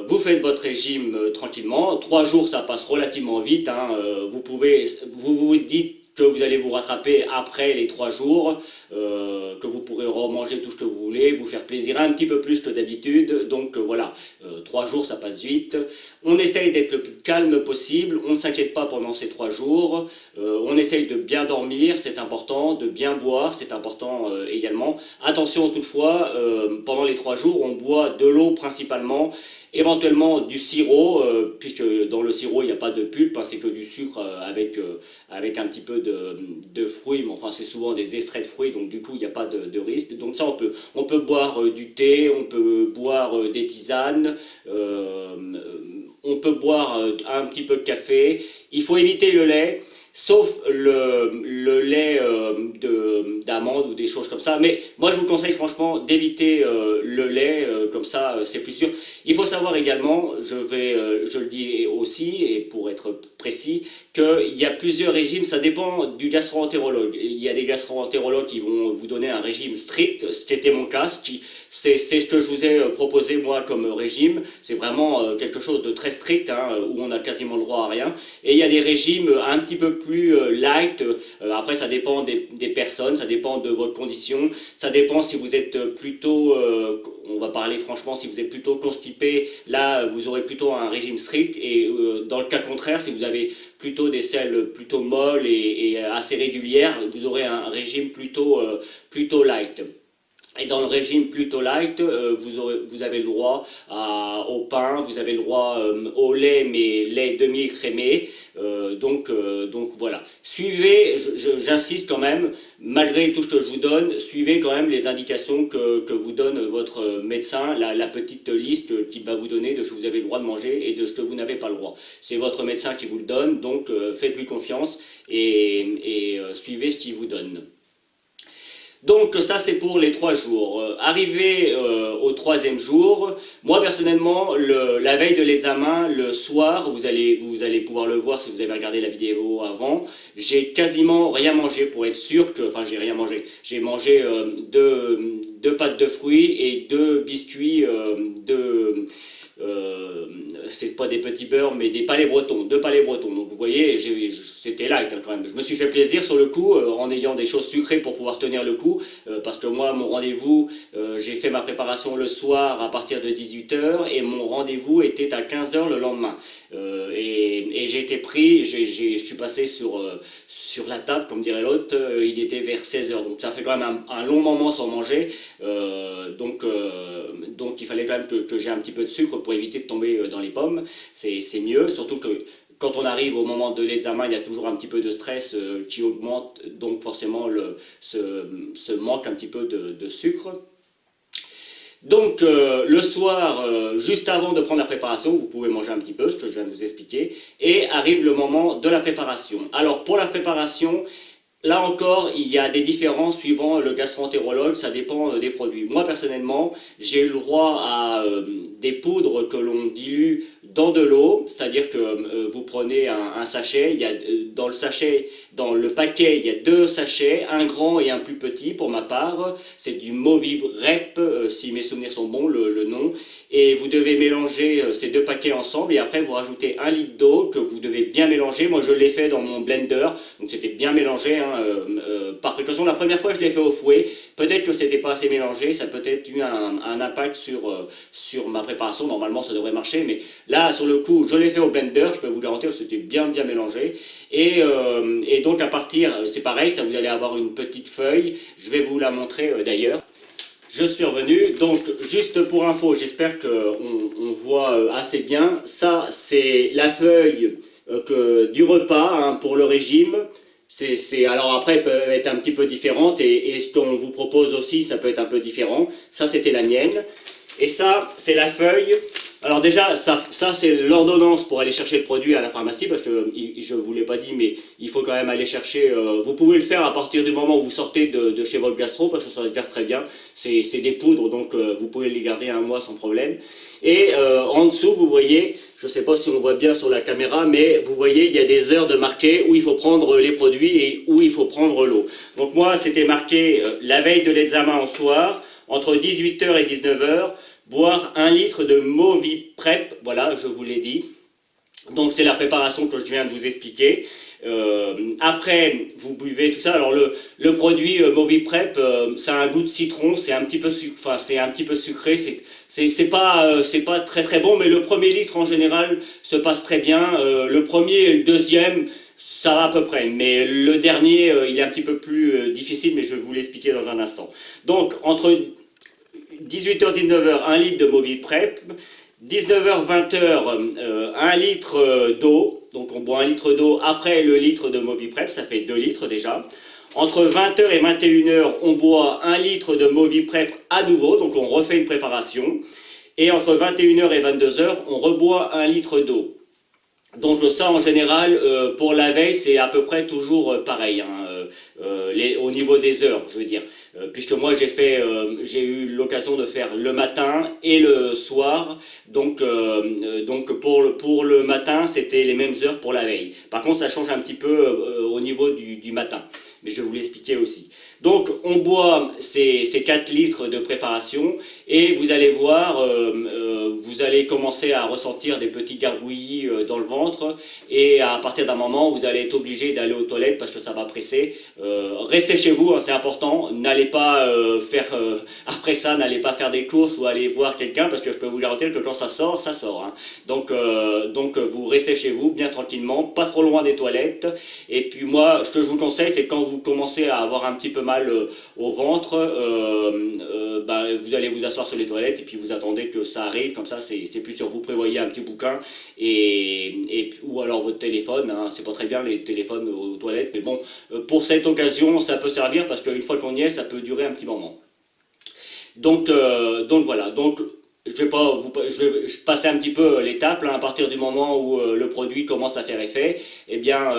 vous faites votre régime tranquillement. 3 jours, ça passe relativement vite. Hein, vous dites que vous allez vous rattraper après les 3 jours, que vous pourrez remanger tout ce que vous voulez, vous faire plaisir un petit peu plus que d'habitude. Donc voilà, 3 jours, ça passe vite. On essaye d'être le plus calme possible. On ne s'inquiète pas pendant ces 3 jours. On essaye de bien dormir, c'est important, de bien boire, c'est important également. Attention toutefois, pendant les 3 jours, on boit de l'eau principalement, éventuellement du sirop, puisque dans le sirop il n'y a pas de pulpe, hein, c'est que du sucre avec un petit peu de fruits, mais enfin c'est souvent des extraits de fruits, donc du coup il n'y a pas de risque. Donc ça on peut boire du thé, on peut boire des tisanes, on peut boire un petit peu de café. Il faut éviter le lait, sauf le lait d'amandes ou des choses comme ça. Mais moi, je vous conseille franchement d'éviter le lait, comme ça, c'est plus sûr. Il faut savoir également, je le dis aussi, et pour être précis, qu'il y a plusieurs régimes, ça dépend du gastro-entérologue. Il y a des gastro-entérologues qui vont vous donner un régime strict, ce qui était mon cas, c'est ce que je vous ai proposé moi comme régime, c'est vraiment quelque chose de très strict, hein, où on a quasiment le droit à rien. Et il y a des régimes un petit peu plus light, après ça dépend des personnes, ça dépend de votre condition, ça dépend si vous êtes plutôt, on va parler franchement, si vous êtes plutôt constipé, là vous aurez plutôt un régime strict, et dans le cas contraire, si vous avez plutôt des selles plutôt molles et assez régulières, vous aurez un régime plutôt light. Et dans le régime plutôt light, vous avez le droit au pain, vous avez le droit au lait, mais lait demi-écrémé. Donc voilà. Suivez, j'insiste quand même, malgré tout ce que je vous donne, suivez quand même les indications que vous donne votre médecin, la petite liste qu'il va vous donner de ce que vous avez le droit de manger et de ce que vous n'avez pas le droit. C'est votre médecin qui vous le donne, donc faites-lui confiance et suivez ce qu'il vous donne. Donc ça c'est pour les 3 jours. Arrivé au 3e jour, moi personnellement, la veille de l'examen, le soir, vous allez pouvoir le voir si vous avez regardé la vidéo avant, j'ai quasiment rien mangé pour être sûr que, enfin j'ai rien mangé, j'ai mangé deux pâtes de fruits et 2 biscuits c'est pas des petits beurres mais des palais bretons, 2 palais bretons. Donc vous voyez, c'était light hein, quand même. Je me suis fait plaisir sur le coup en ayant des choses sucrées pour pouvoir tenir le coup, parce que moi mon rendez-vous, j'ai fait ma préparation le soir à partir de 18 h et mon rendez-vous était à 15 h le lendemain. Et j'ai été pris, je suis passé sur la table comme dirait l'autre, il était vers 16 h, donc ça fait quand même un long moment sans manger, donc il fallait quand même que j'ai un petit peu de sucre pour éviter de tomber dans les pommes, c'est mieux, surtout que quand on arrive au moment de l'examen, il y a toujours un petit peu de stress qui augmente, donc forcément ce manque un petit peu de sucre. Donc le soir, juste avant de prendre la préparation, vous pouvez manger un petit peu, ce que je viens de vous expliquer, et arrive le moment de la préparation. Alors pour la préparation, là encore, il y a des différences suivant le gastro-entérologue, ça dépend des produits. Moi personnellement, j'ai eu le droit à des poudres que l'on dilue dans de l'eau, c'est-à-dire que vous prenez un sachet, il y a, dans le sachet, dans le paquet, il y a 2 sachets, un grand et un plus petit pour ma part, c'est du Moviprep, si mes souvenirs sont bons, le nom, et vous devez mélanger ces 2 paquets ensemble, et après vous rajoutez 1 litre d'eau que vous devez bien mélanger. Moi je l'ai fait dans mon blender, donc c'était bien mélangé, hein, par précaution. La première fois je l'ai fait au fouet, peut-être que c'était pas assez mélangé, ça a peut-être eu un impact sur ma préparation. Normalement ça devrait marcher, mais là sur le coup je l'ai fait au blender, je peux vous garantir que c'était bien mélangé, et donc à partir, c'est pareil, ça vous allez avoir une petite feuille, je vais vous la montrer d'ailleurs. Je suis revenu, donc juste pour info, j'espère qu'on voit assez bien, ça c'est la feuille du repas hein, pour le régime. Alors après, elle peut être un petit peu différente, et ce qu'on vous propose aussi, ça peut être un peu différent. Ça, c'était la mienne. Et ça, c'est la feuille. Alors déjà, ça c'est l'ordonnance pour aller chercher le produit à la pharmacie, parce que je ne vous l'ai pas dit, mais il faut quand même aller chercher, vous pouvez le faire à partir du moment où vous sortez de chez votre gastro, parce que ça se gère très bien, c'est des poudres, donc vous pouvez les garder 1 mois sans problème. Et en dessous, vous voyez, je ne sais pas si on voit bien sur la caméra, mais vous voyez, il y a des heures de marqué où il faut prendre les produits et où il faut prendre l'eau. Donc moi, c'était marqué la veille de l'examen en soir, entre 18 h et 19 h, boire 1 litre de Moviprep, voilà, je vous l'ai dit. Donc c'est la préparation que je viens de vous expliquer. Après, vous buvez tout ça. Alors le produit Moviprep, ça a un goût de citron, c'est un petit peu sucré, c'est pas très bon, mais le premier litre en général se passe très bien. Le premier et le deuxième, ça va à peu près, mais le dernier, il est un petit peu plus difficile, mais je vais vous l'expliquer dans un instant. Donc entre 18 h 19 h, 1 litre de Moviprep, 19 h 20 h, 1 litre d'eau, donc on boit 1 litre d'eau après le litre de Moviprep, ça fait 2 litres déjà. Entre 20 h et 21 h, on boit 1 litre de Moviprep à nouveau, donc on refait une préparation. Et entre 21 h et 22 h, on reboit 1 litre d'eau. Donc ça en général, pour la veille, c'est à peu près toujours pareil, hein. au niveau des heures, je veux dire. Puisque moi j'ai eu l'occasion de faire le matin et le soir, donc pour le matin c'était les mêmes heures pour la veille. Par contre ça change un petit peu au niveau du matin, mais je vais vous l'expliquer aussi. Donc on boit ces 4 litres de préparation et vous allez voir, vous allez commencer à ressentir des petits gargouillis dans le ventre et à partir d'un moment vous allez être obligé d'aller aux toilettes parce que ça va presser. Restez chez vous, hein, c'est important, n'allez pas après ça, n'allez pas faire des courses ou aller voir quelqu'un parce que je peux vous garantir que quand ça sort, ça sort. Hein. Donc vous restez chez vous bien tranquillement, pas trop loin des toilettes et puis moi ce que je vous conseille c'est quand vous commencez à avoir un petit peu mal au ventre, vous allez vous asseoir sur les toilettes et puis vous attendez que ça arrive, comme ça c'est plus sûr, vous prévoyez un petit bouquin ou alors votre téléphone, hein, c'est pas très bien les téléphones aux toilettes, mais bon, pour cette occasion ça peut servir parce qu'une fois qu'on y est ça peut durer un petit moment. Donc voilà, donc je vais passer un petit peu l'étape, à partir du moment où le produit commence à faire effet, eh bien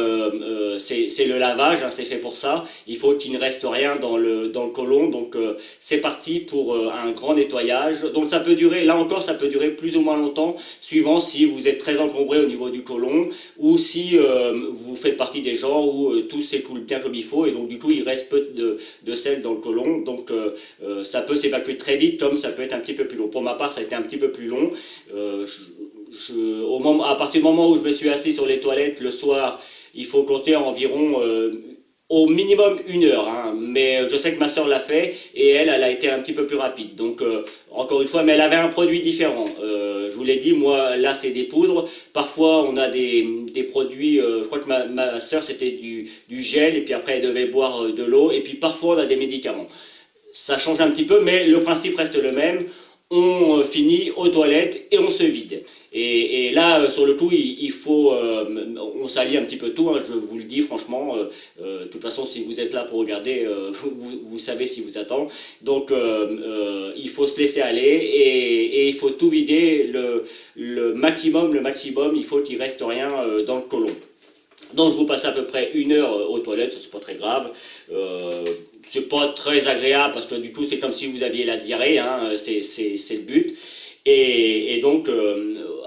c'est le lavage, hein, c'est fait pour ça, il faut qu'il ne reste rien dans le côlon, donc c'est parti pour un grand nettoyage, donc ça peut durer, là encore ça peut durer plus ou moins longtemps, suivant si vous êtes très encombré au niveau du côlon, ou si vous faites partie des gens où tout s'écoule bien comme il faut, et donc du coup il reste peu de sel dans le côlon, donc ça peut s'évacuer très vite, comme ça peut être un petit peu plus long. Pour ma part ça a été un petit peu plus long. À partir du moment où je me suis assis sur les toilettes le soir, il faut compter environ au minimum 1 heure, hein. Mais je sais que ma soeur l'a fait et elle a été un petit peu plus rapide. Donc encore une fois, mais elle avait un produit différent. Je vous l'ai dit, moi là c'est des poudres. Parfois on a des produits, je crois que ma soeur c'était du gel et puis après elle devait boire de l'eau et puis parfois on a des médicaments. Ça change un petit peu, mais le principe reste le même. On finit aux toilettes et on se vide. Et là, sur le coup, il faut, on s'allie un petit peu tout, hein, je vous le dis franchement. De toute façon, si vous êtes là pour regarder, vous savez si vous attend. Donc, il faut se laisser aller et il faut tout vider le maximum. Il faut qu'il reste rien dans le côlon. Donc je vous passe à peu près 1 heure aux toilettes, ça c'est pas très grave. C'est pas très agréable parce que du coup c'est comme si vous aviez la diarrhée, hein, c'est le but. Et donc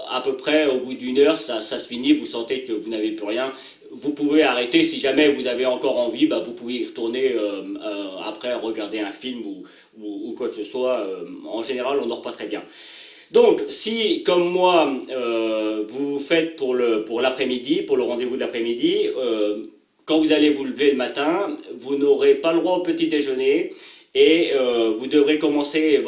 à peu près au bout d'1 heure ça se finit, vous sentez que vous n'avez plus rien. Vous pouvez arrêter, si jamais vous avez encore envie, vous pouvez y retourner après regarder un film ou quoi que ce soit. En général on dort pas très bien. Donc, si, comme moi, vous faites pour l'après-midi, pour le rendez-vous de l'après-midi, quand vous allez vous lever le matin, vous n'aurez pas le droit au petit déjeuner et vous devrez commencer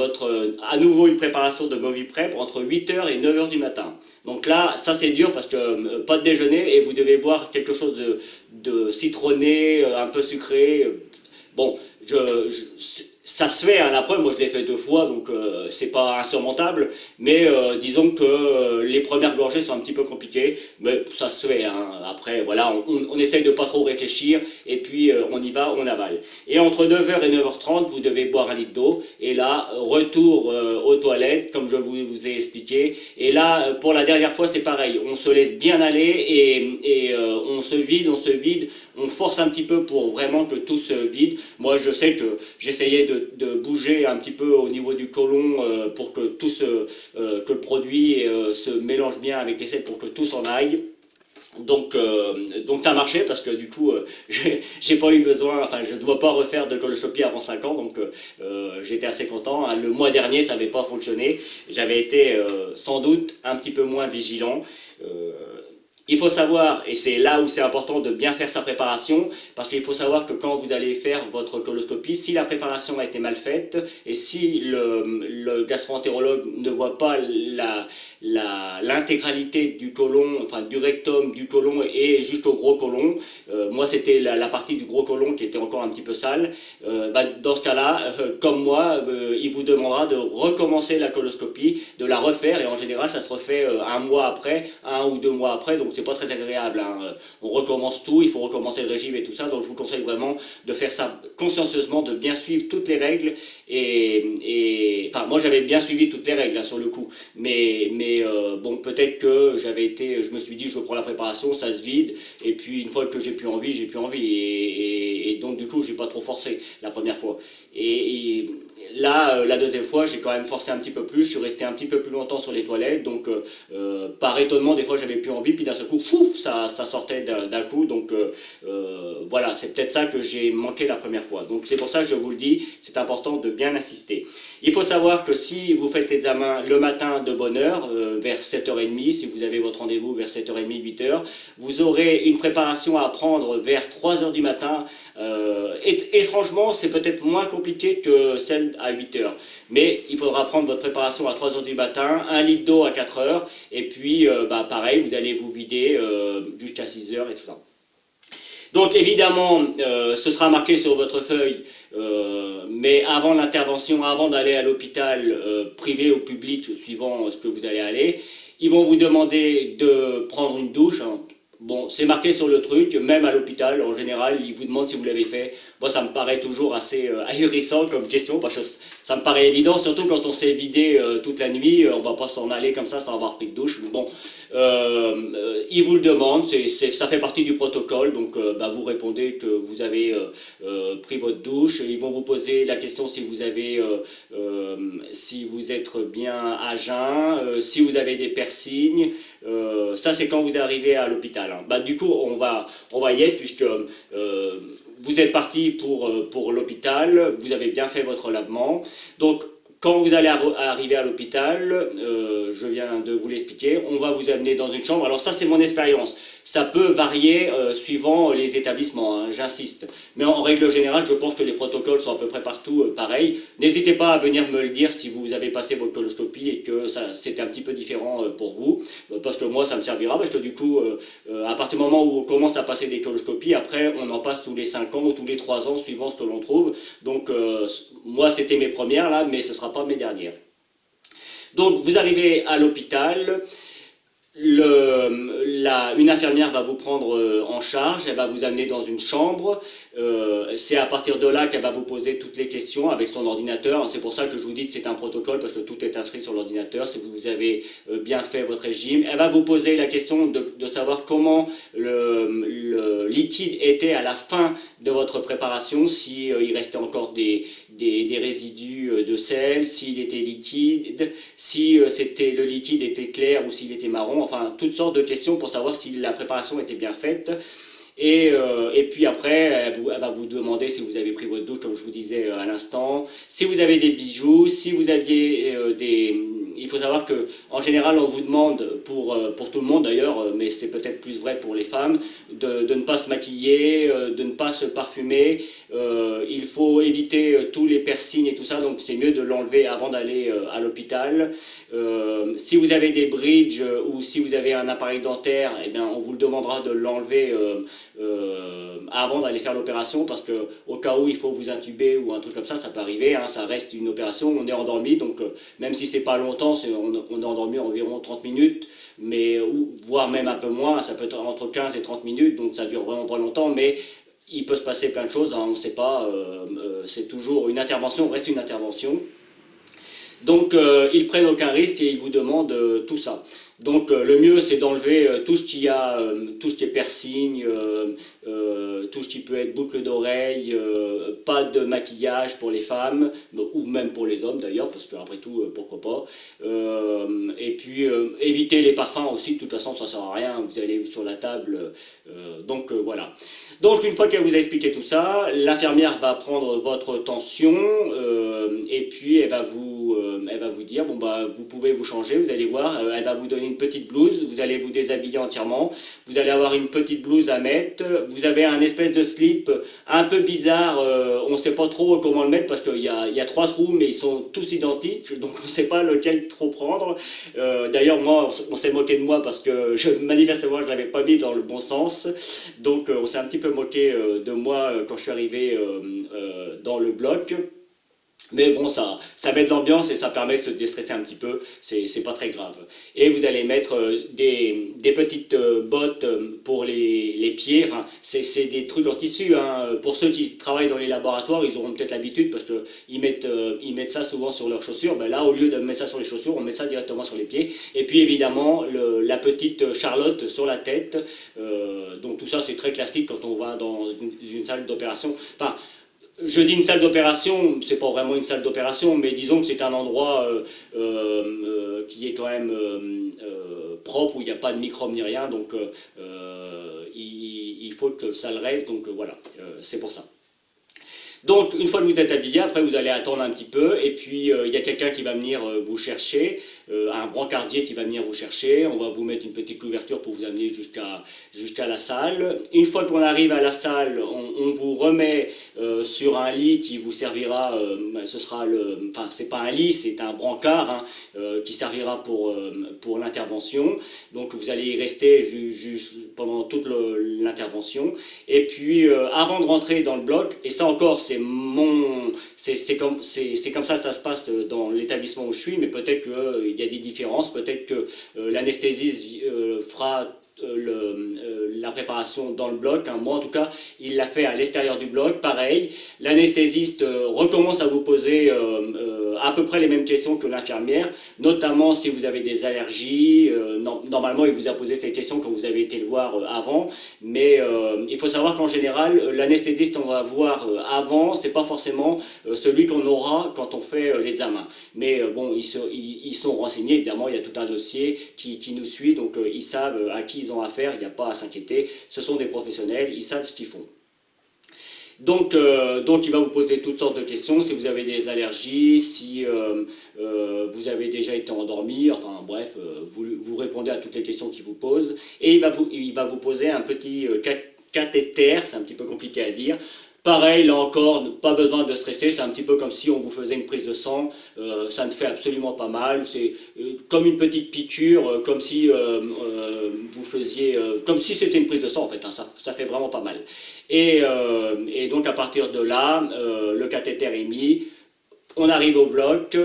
à nouveau une préparation de Movie Prep entre 8 h et 9 h du matin. Donc là, ça c'est dur parce que pas de déjeuner et vous devez boire quelque chose de citronné, un peu sucré. Bon, ça se fait, hein, la preuve, moi je l'ai fait 2 fois, donc c'est pas insurmontable, mais disons que les premières gorgées sont un petit peu compliquées, mais ça se fait, hein. Après voilà, on essaye de pas trop réfléchir, et puis on y va, on avale. Et entre 9 h et 9 h 30, vous devez boire 1 litre d'eau, et là, retour aux toilettes, comme je vous ai expliqué, et là, pour la dernière fois, c'est pareil, on se laisse bien aller, et on se vide, on force un petit peu pour vraiment que tout se vide. Moi je sais que j'essayais de bouger un petit peu au niveau du côlon pour que que le produit se mélange bien avec les sels pour que tout s'en aille. Donc ça a marché parce que du coup j'ai pas eu besoin, enfin je ne dois pas refaire de coloscopie avant 5 ans, donc j'étais assez content, hein. Le mois dernier ça n'avait pas fonctionné, j'avais été sans doute un petit peu moins vigilant. Il faut savoir, et c'est là où c'est important de bien faire sa préparation, parce qu'il faut savoir que quand vous allez faire votre coloscopie, si la préparation a été mal faite, et si le gastro-entérologue ne voit pas l'intégralité du côlon, enfin du rectum, du côlon et jusqu'au gros côlon, moi c'était la partie du gros côlon qui était encore un petit peu sale, dans ce cas-là, comme moi, il vous demandera de recommencer la coloscopie, de la refaire, et en général ça se refait 1 mois après, 1 ou 2 mois après, donc c'est pas très agréable, hein. On recommence tout, il faut recommencer le régime et tout ça, donc je vous conseille vraiment de faire ça consciencieusement, de bien suivre toutes les règles, enfin moi j'avais bien suivi toutes les règles, hein, sur le coup, mais bon, peut-être que je me suis dit je reprends la préparation, ça se vide, et puis une fois que j'ai plus envie, et donc du coup j'ai pas trop forcé la première fois. Et là, la deuxième fois, j'ai quand même forcé un petit peu plus, je suis resté un petit peu plus longtemps sur les toilettes, donc par étonnement, des fois j'avais plus envie, puis d'un seul coup, fouf, ça sortait d'un coup, donc voilà, c'est peut-être ça que j'ai manqué la première fois. Donc c'est pour ça que je vous le dis, c'est important de bien insister. Il faut savoir que si vous faites l'examen le matin de bonne heure, vers 7h30, si vous avez votre rendez-vous vers 7h30, 8h, vous aurez une préparation à prendre vers 3h du matin. Étrangement, c'est peut-être moins compliqué que celle à 8h. Mais il faudra prendre votre préparation à 3h du matin, 1 litre d'eau à 4h, et puis pareil, vous allez vous vider jusqu'à 6h et tout ça. Donc évidemment, ce sera marqué sur votre feuille, mais avant l'intervention, avant d'aller à l'hôpital privé ou public, suivant ce que vous allez aller, ils vont vous demander de prendre une douche, hein. Bon, c'est marqué sur le truc, même à l'hôpital, en général, ils vous demandent si vous l'avez fait. Moi, ça me paraît toujours assez ahurissant comme question, parce que ça me paraît évident, surtout quand on s'est vidé toute la nuit, on va pas s'en aller comme ça sans avoir pris de douche. Mais bon, ils vous le demandent, ça fait partie du protocole, donc vous répondez que vous avez pris votre douche. Ils vont vous poser la question si vous êtes bien à jeun, si vous avez des piercings. Ça, c'est quand vous arrivez à l'hôpital, hein. Du coup, on va y être, puisque vous êtes parti pour l'hôpital, vous avez bien fait votre lavement. Donc, quand vous allez arriver à l'hôpital, je viens de vous l'expliquer, on va vous amener dans une chambre. Alors ça, c'est mon expérience. Ça peut varier suivant les établissements, hein, j'insiste. Mais en règle générale, je pense que les protocoles sont à peu près partout pareils. N'hésitez pas à venir me le dire si vous avez passé votre coloscopie et que c'était un petit peu différent pour vous. Parce que moi, ça me servira. Parce que du coup, à partir du moment où on commence à passer des coloscopies, après, on en passe tous les 5 ans ou tous les 3 ans, suivant ce que l'on trouve. Donc, moi, c'était mes premières, là, mais ce ne sera pas mes dernières. Donc, vous arrivez à l'hôpital. Une infirmière va vous prendre en charge, elle va vous amener dans une chambre, c'est à partir de là qu'elle va vous poser toutes les questions avec son ordinateur. C'est pour ça que je vous dis que c'est un protocole, parce que tout est inscrit sur l'ordinateur, si vous avez bien fait votre régime. Elle va vous poser la question de savoir comment le liquide était à la fin de votre préparation, s'il restait encore des résidus de sel, s'il était liquide, si le liquide était clair ou s'il était marron, enfin toutes sortes de questions pour savoir si la préparation était bien faite. Et puis après, elle va vous demander si vous avez pris votre douche, comme je vous disais à l'instant, si vous avez des bijoux, si vous aviez Il faut savoir que en général, on vous demande, pour tout le monde d'ailleurs, mais c'est peut-être plus vrai pour les femmes, de ne pas se maquiller, de ne pas se parfumer. Il faut éviter tous les piercings et tout ça, donc c'est mieux de l'enlever avant d'aller à l'hôpital. Si vous avez des bridges ou si vous avez un appareil dentaire, eh bien, on vous le demandera de l'enlever avant d'aller faire l'opération, parce que au cas où il faut vous intuber ou un truc comme ça peut arriver, hein, ça reste une opération, on est endormi, donc même si c'est pas longtemps, on est endormi environ 30 minutes, voire même un peu moins, ça peut être entre 15 et 30 minutes, donc ça dure vraiment pas longtemps, mais il peut se passer plein de choses, hein, on ne sait pas, c'est toujours une intervention, reste une intervention. Donc ils prennent aucun risque et ils vous demandent tout ça. Donc le mieux c'est d'enlever tout ce qui est piercing, tout ce qui peut être boucle d'oreille, pas de maquillage pour les femmes, ou même pour les hommes d'ailleurs, parce qu'après tout, pourquoi pas. Et puis éviter les parfums aussi, de toute façon ça ne sert à rien, vous allez sur la table, donc voilà. Donc une fois qu'elle vous a expliqué tout ça, l'infirmière va prendre votre tension, et puis elle va vous dire, bon vous pouvez vous changer, vous allez voir, elle va vous donner une petite blouse, vous allez vous déshabiller entièrement, vous allez avoir une petite blouse à mettre, vous avez un espèce de slip un peu bizarre, on ne sait pas trop comment le mettre, parce qu'il y a 3 trous, mais ils sont tous identiques, donc on ne sait pas lequel trop prendre. D'ailleurs, moi, on s'est moqué de moi, parce que manifestement, je ne l'avais pas mis dans le bon sens, donc on s'est un petit peu moqué de moi quand je suis arrivé dans le bloc. Mais bon, ça met de l'ambiance et ça permet de se déstresser un petit peu, c'est pas très grave. Et vous allez mettre des petites bottes pour les pieds, enfin, c'est des trucs en tissu, hein. Pour ceux qui travaillent dans les laboratoires, ils auront peut-être l'habitude parce ils mettent ça souvent sur leurs chaussures. Ben là, au lieu de mettre ça sur les chaussures, on met ça directement sur les pieds. Et puis évidemment, la petite charlotte sur la tête. Donc tout ça, c'est très classique quand on va dans une salle d'opération. Enfin, je dis une salle d'opération, c'est pas vraiment une salle d'opération, mais disons que c'est un endroit qui est quand même propre, où il n'y a pas de microbes ni rien, donc il faut que ça le reste, donc voilà, c'est pour ça. Donc, une fois que vous êtes habillé, après vous allez attendre un petit peu, et puis il y a quelqu'un qui va venir vous chercher, un brancardier qui va venir vous chercher, on va vous mettre une petite couverture pour vous amener jusqu'à la salle. Une fois qu'on arrive à la salle, on vous remet sur un lit qui vous servira, ce sera enfin c'est pas un lit, c'est un brancard, hein, qui servira pour l'intervention. Donc vous allez y rester pendant toute l'intervention. Et puis avant de rentrer dans le bloc, et ça encore c'est comme ça que ça se passe dans l'établissement où je suis, mais peut-être qu'il y a des différences, peut-être que l'anesthésiste fera la préparation dans le bloc, hein. Moi en tout cas il l'a fait à l'extérieur du bloc, pareil, l'anesthésiste recommence à vous poser à peu près les mêmes questions que l'infirmière, notamment si vous avez des allergies. Normalement il vous a posé ces questions quand vous avez été le voir avant, mais il faut savoir qu'en général l'anesthésiste qu'on va voir avant, c'est pas forcément celui qu'on aura quand on fait l'examen, mais bon, ils sont renseignés, évidemment, il y a tout un dossier qui nous suit, donc ils savent à qui ils ont affaire, il n'y a pas à s'inquiéter, ce sont des professionnels, ils savent ce qu'ils font. Donc il va vous poser toutes sortes de questions, si vous avez des allergies, si vous avez déjà été endormi, enfin bref, vous répondez à toutes les questions qu'il vous pose, et il va vous poser un petit cathéter, c'est un petit peu compliqué à dire. Pareil, là encore, pas besoin de stresser, c'est un petit peu comme si on vous faisait une prise de sang, ça ne fait absolument pas mal, c'est comme une petite piqûre, comme si vous faisiez, comme si c'était une prise de sang en fait, hein, ça fait vraiment pas mal. Et donc à partir de là, le cathéter est mis, on arrive au bloc.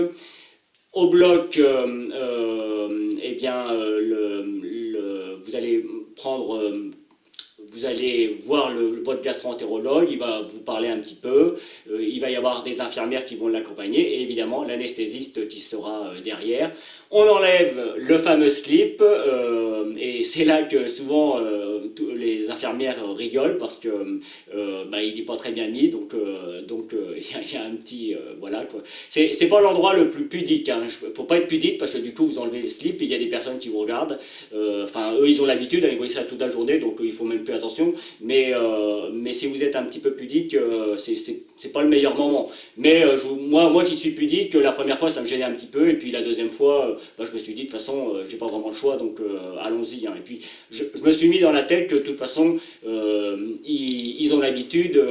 Au bloc, eh bien, vous allez prendre vous allez voir votre gastro-entérologue, il va vous parler un petit peu, il va y avoir des infirmières qui vont l'accompagner et évidemment l'anesthésiste qui sera derrière. On enlève le fameux slip et c'est là que souvent les infirmières rigolent parce que il n'est pas très bien mis, donc il y a un petit voilà quoi. C'est pas l'endroit le plus pudique, hein. Faut pas être pudique parce que du coup vous enlevez le slip et il y a des personnes qui vous regardent. Enfin eux ils ont l'habitude, ils voient ça toute la journée, donc il faut même plus attention. Mais si vous êtes un petit peu pudique, c'est pas le meilleur moment. Mais moi qui suis pudique, la première fois ça me gênait un petit peu et puis la deuxième fois je me suis dit de toute façon j'ai pas vraiment le choix, donc allons-y, hein. Et puis je me suis mis dans la tête que de toute façon ils ont l'habitude,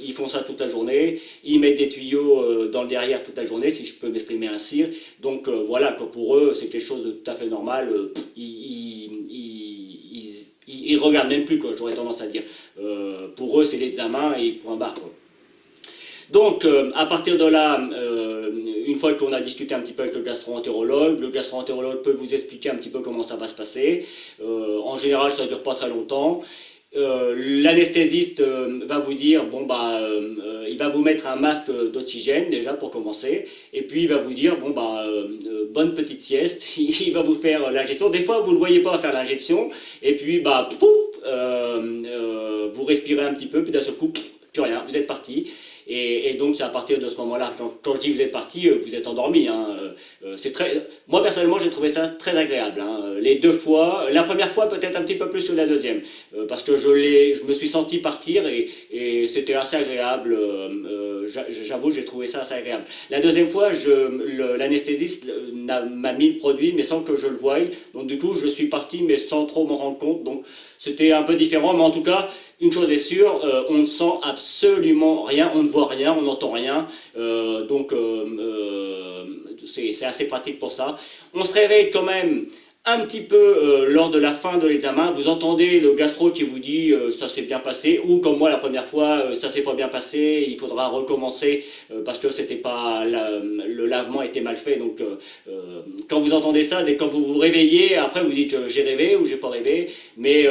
ils font ça toute la journée, ils mettent des tuyaux dans le derrière toute la journée, si je peux m'exprimer ainsi. Donc voilà, pour eux c'est quelque chose de tout à fait normal. Ils regardent même plus, quoi, j'aurais tendance à dire. Pour eux c'est l'examen et point barre, quoi. Donc, à partir de là, une fois qu'on a discuté un petit peu avec le gastro-entérologue peut vous expliquer un petit peu comment ça va se passer. En général, ça ne dure pas très longtemps. L'anesthésiste va vous dire, il va vous mettre un masque d'oxygène déjà pour commencer, et puis il va vous dire, bonne petite sieste, il va vous faire l'injection. Des fois, vous ne le voyez pas faire l'injection, et puis, vous respirez un petit peu, puis d'un seul coup, plus rien, vous êtes parti. Et donc c'est à partir de ce moment-là, quand je dis vous êtes parti, vous êtes endormi, hein. Moi personnellement j'ai trouvé ça très agréable, hein. Les deux fois, la première fois peut-être un petit peu plus que la deuxième, parce que je me suis senti partir et c'était assez agréable, j'avoue j'ai trouvé ça assez agréable. La deuxième fois, l'anesthésiste m'a mis le produit mais sans que je le voie, donc du coup je suis parti mais sans trop m'en rendre compte, donc c'était un peu différent, mais en tout cas, une chose est sûre, on ne sent absolument rien, on ne voit rien, on n'entend rien, donc c'est assez pratique pour ça. On se réveille quand même un petit peu lors de la fin de l'examen, vous entendez le gastro qui vous dit ça s'est bien passé, ou comme moi la première fois, ça s'est pas bien passé, il faudra recommencer parce que c'était pas le lavement était mal fait. Donc quand vous entendez ça, dès quand vous vous réveillez, après vous dites j'ai rêvé ou j'ai pas rêvé, mais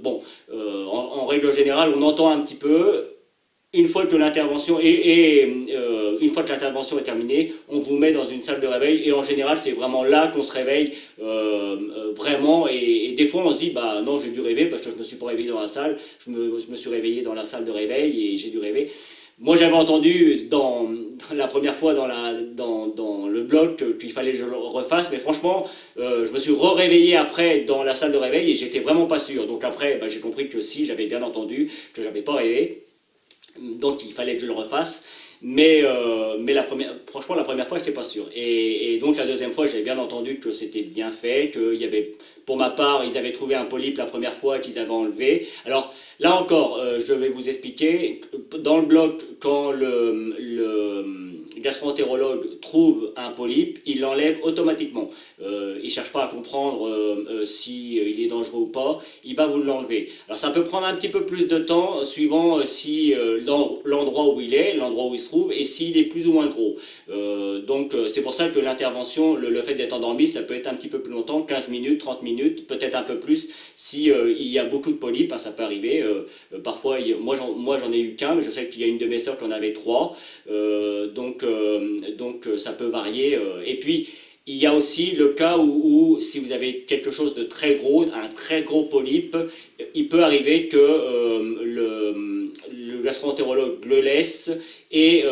bon, en règle générale, on entend un petit peu. Une fois que l'intervention une fois que l'intervention est terminée, on vous met dans une salle de réveil et en général c'est vraiment là qu'on se réveille vraiment et des fois on se dit bah non j'ai dû rêver parce que je me suis pas réveillé dans la salle, je me suis réveillé dans la salle de réveil et j'ai dû rêver. Moi j'avais entendu la première fois dans le blog qu'il fallait que je le refasse, mais franchement je me suis réveillé après dans la salle de réveil et j'étais vraiment pas sûr. Donc après bah, j'ai compris que si j'avais bien entendu, que j'avais pas rêvé. Donc il fallait que je le refasse. Mais franchement, la première fois, je n'étais pas sûr. Et donc la deuxième fois, j'avais bien entendu que c'était bien fait, pour ma part, ils avaient trouvé un polype la première fois qu'ils avaient enlevé. Alors là encore, je vais vous expliquer. Dans le blog, quand le gastro-entérologue trouve un polype, il l'enlève automatiquement. Il ne cherche pas à comprendre s'il est dangereux ou pas, il va vous l'enlever. Alors ça peut prendre un petit peu plus de temps suivant si dans l'endroit où il est, l'endroit où il se trouve, et s'il est plus ou moins gros. Donc c'est pour ça que l'intervention, le fait d'être endormi, ça peut être un petit peu plus longtemps, 15 minutes, 30 minutes, peut-être un peu plus, si il y a beaucoup de polypes, hein, ça peut arriver. Parfois, moi j'en ai eu qu'un, mais je sais qu'il y a une de mes sœurs qui en avait trois, donc ça peut varier. Et puis, il y a aussi le cas où si vous avez quelque chose de très gros, un très gros polype, il peut arriver que le gastro-entérologue le laisse et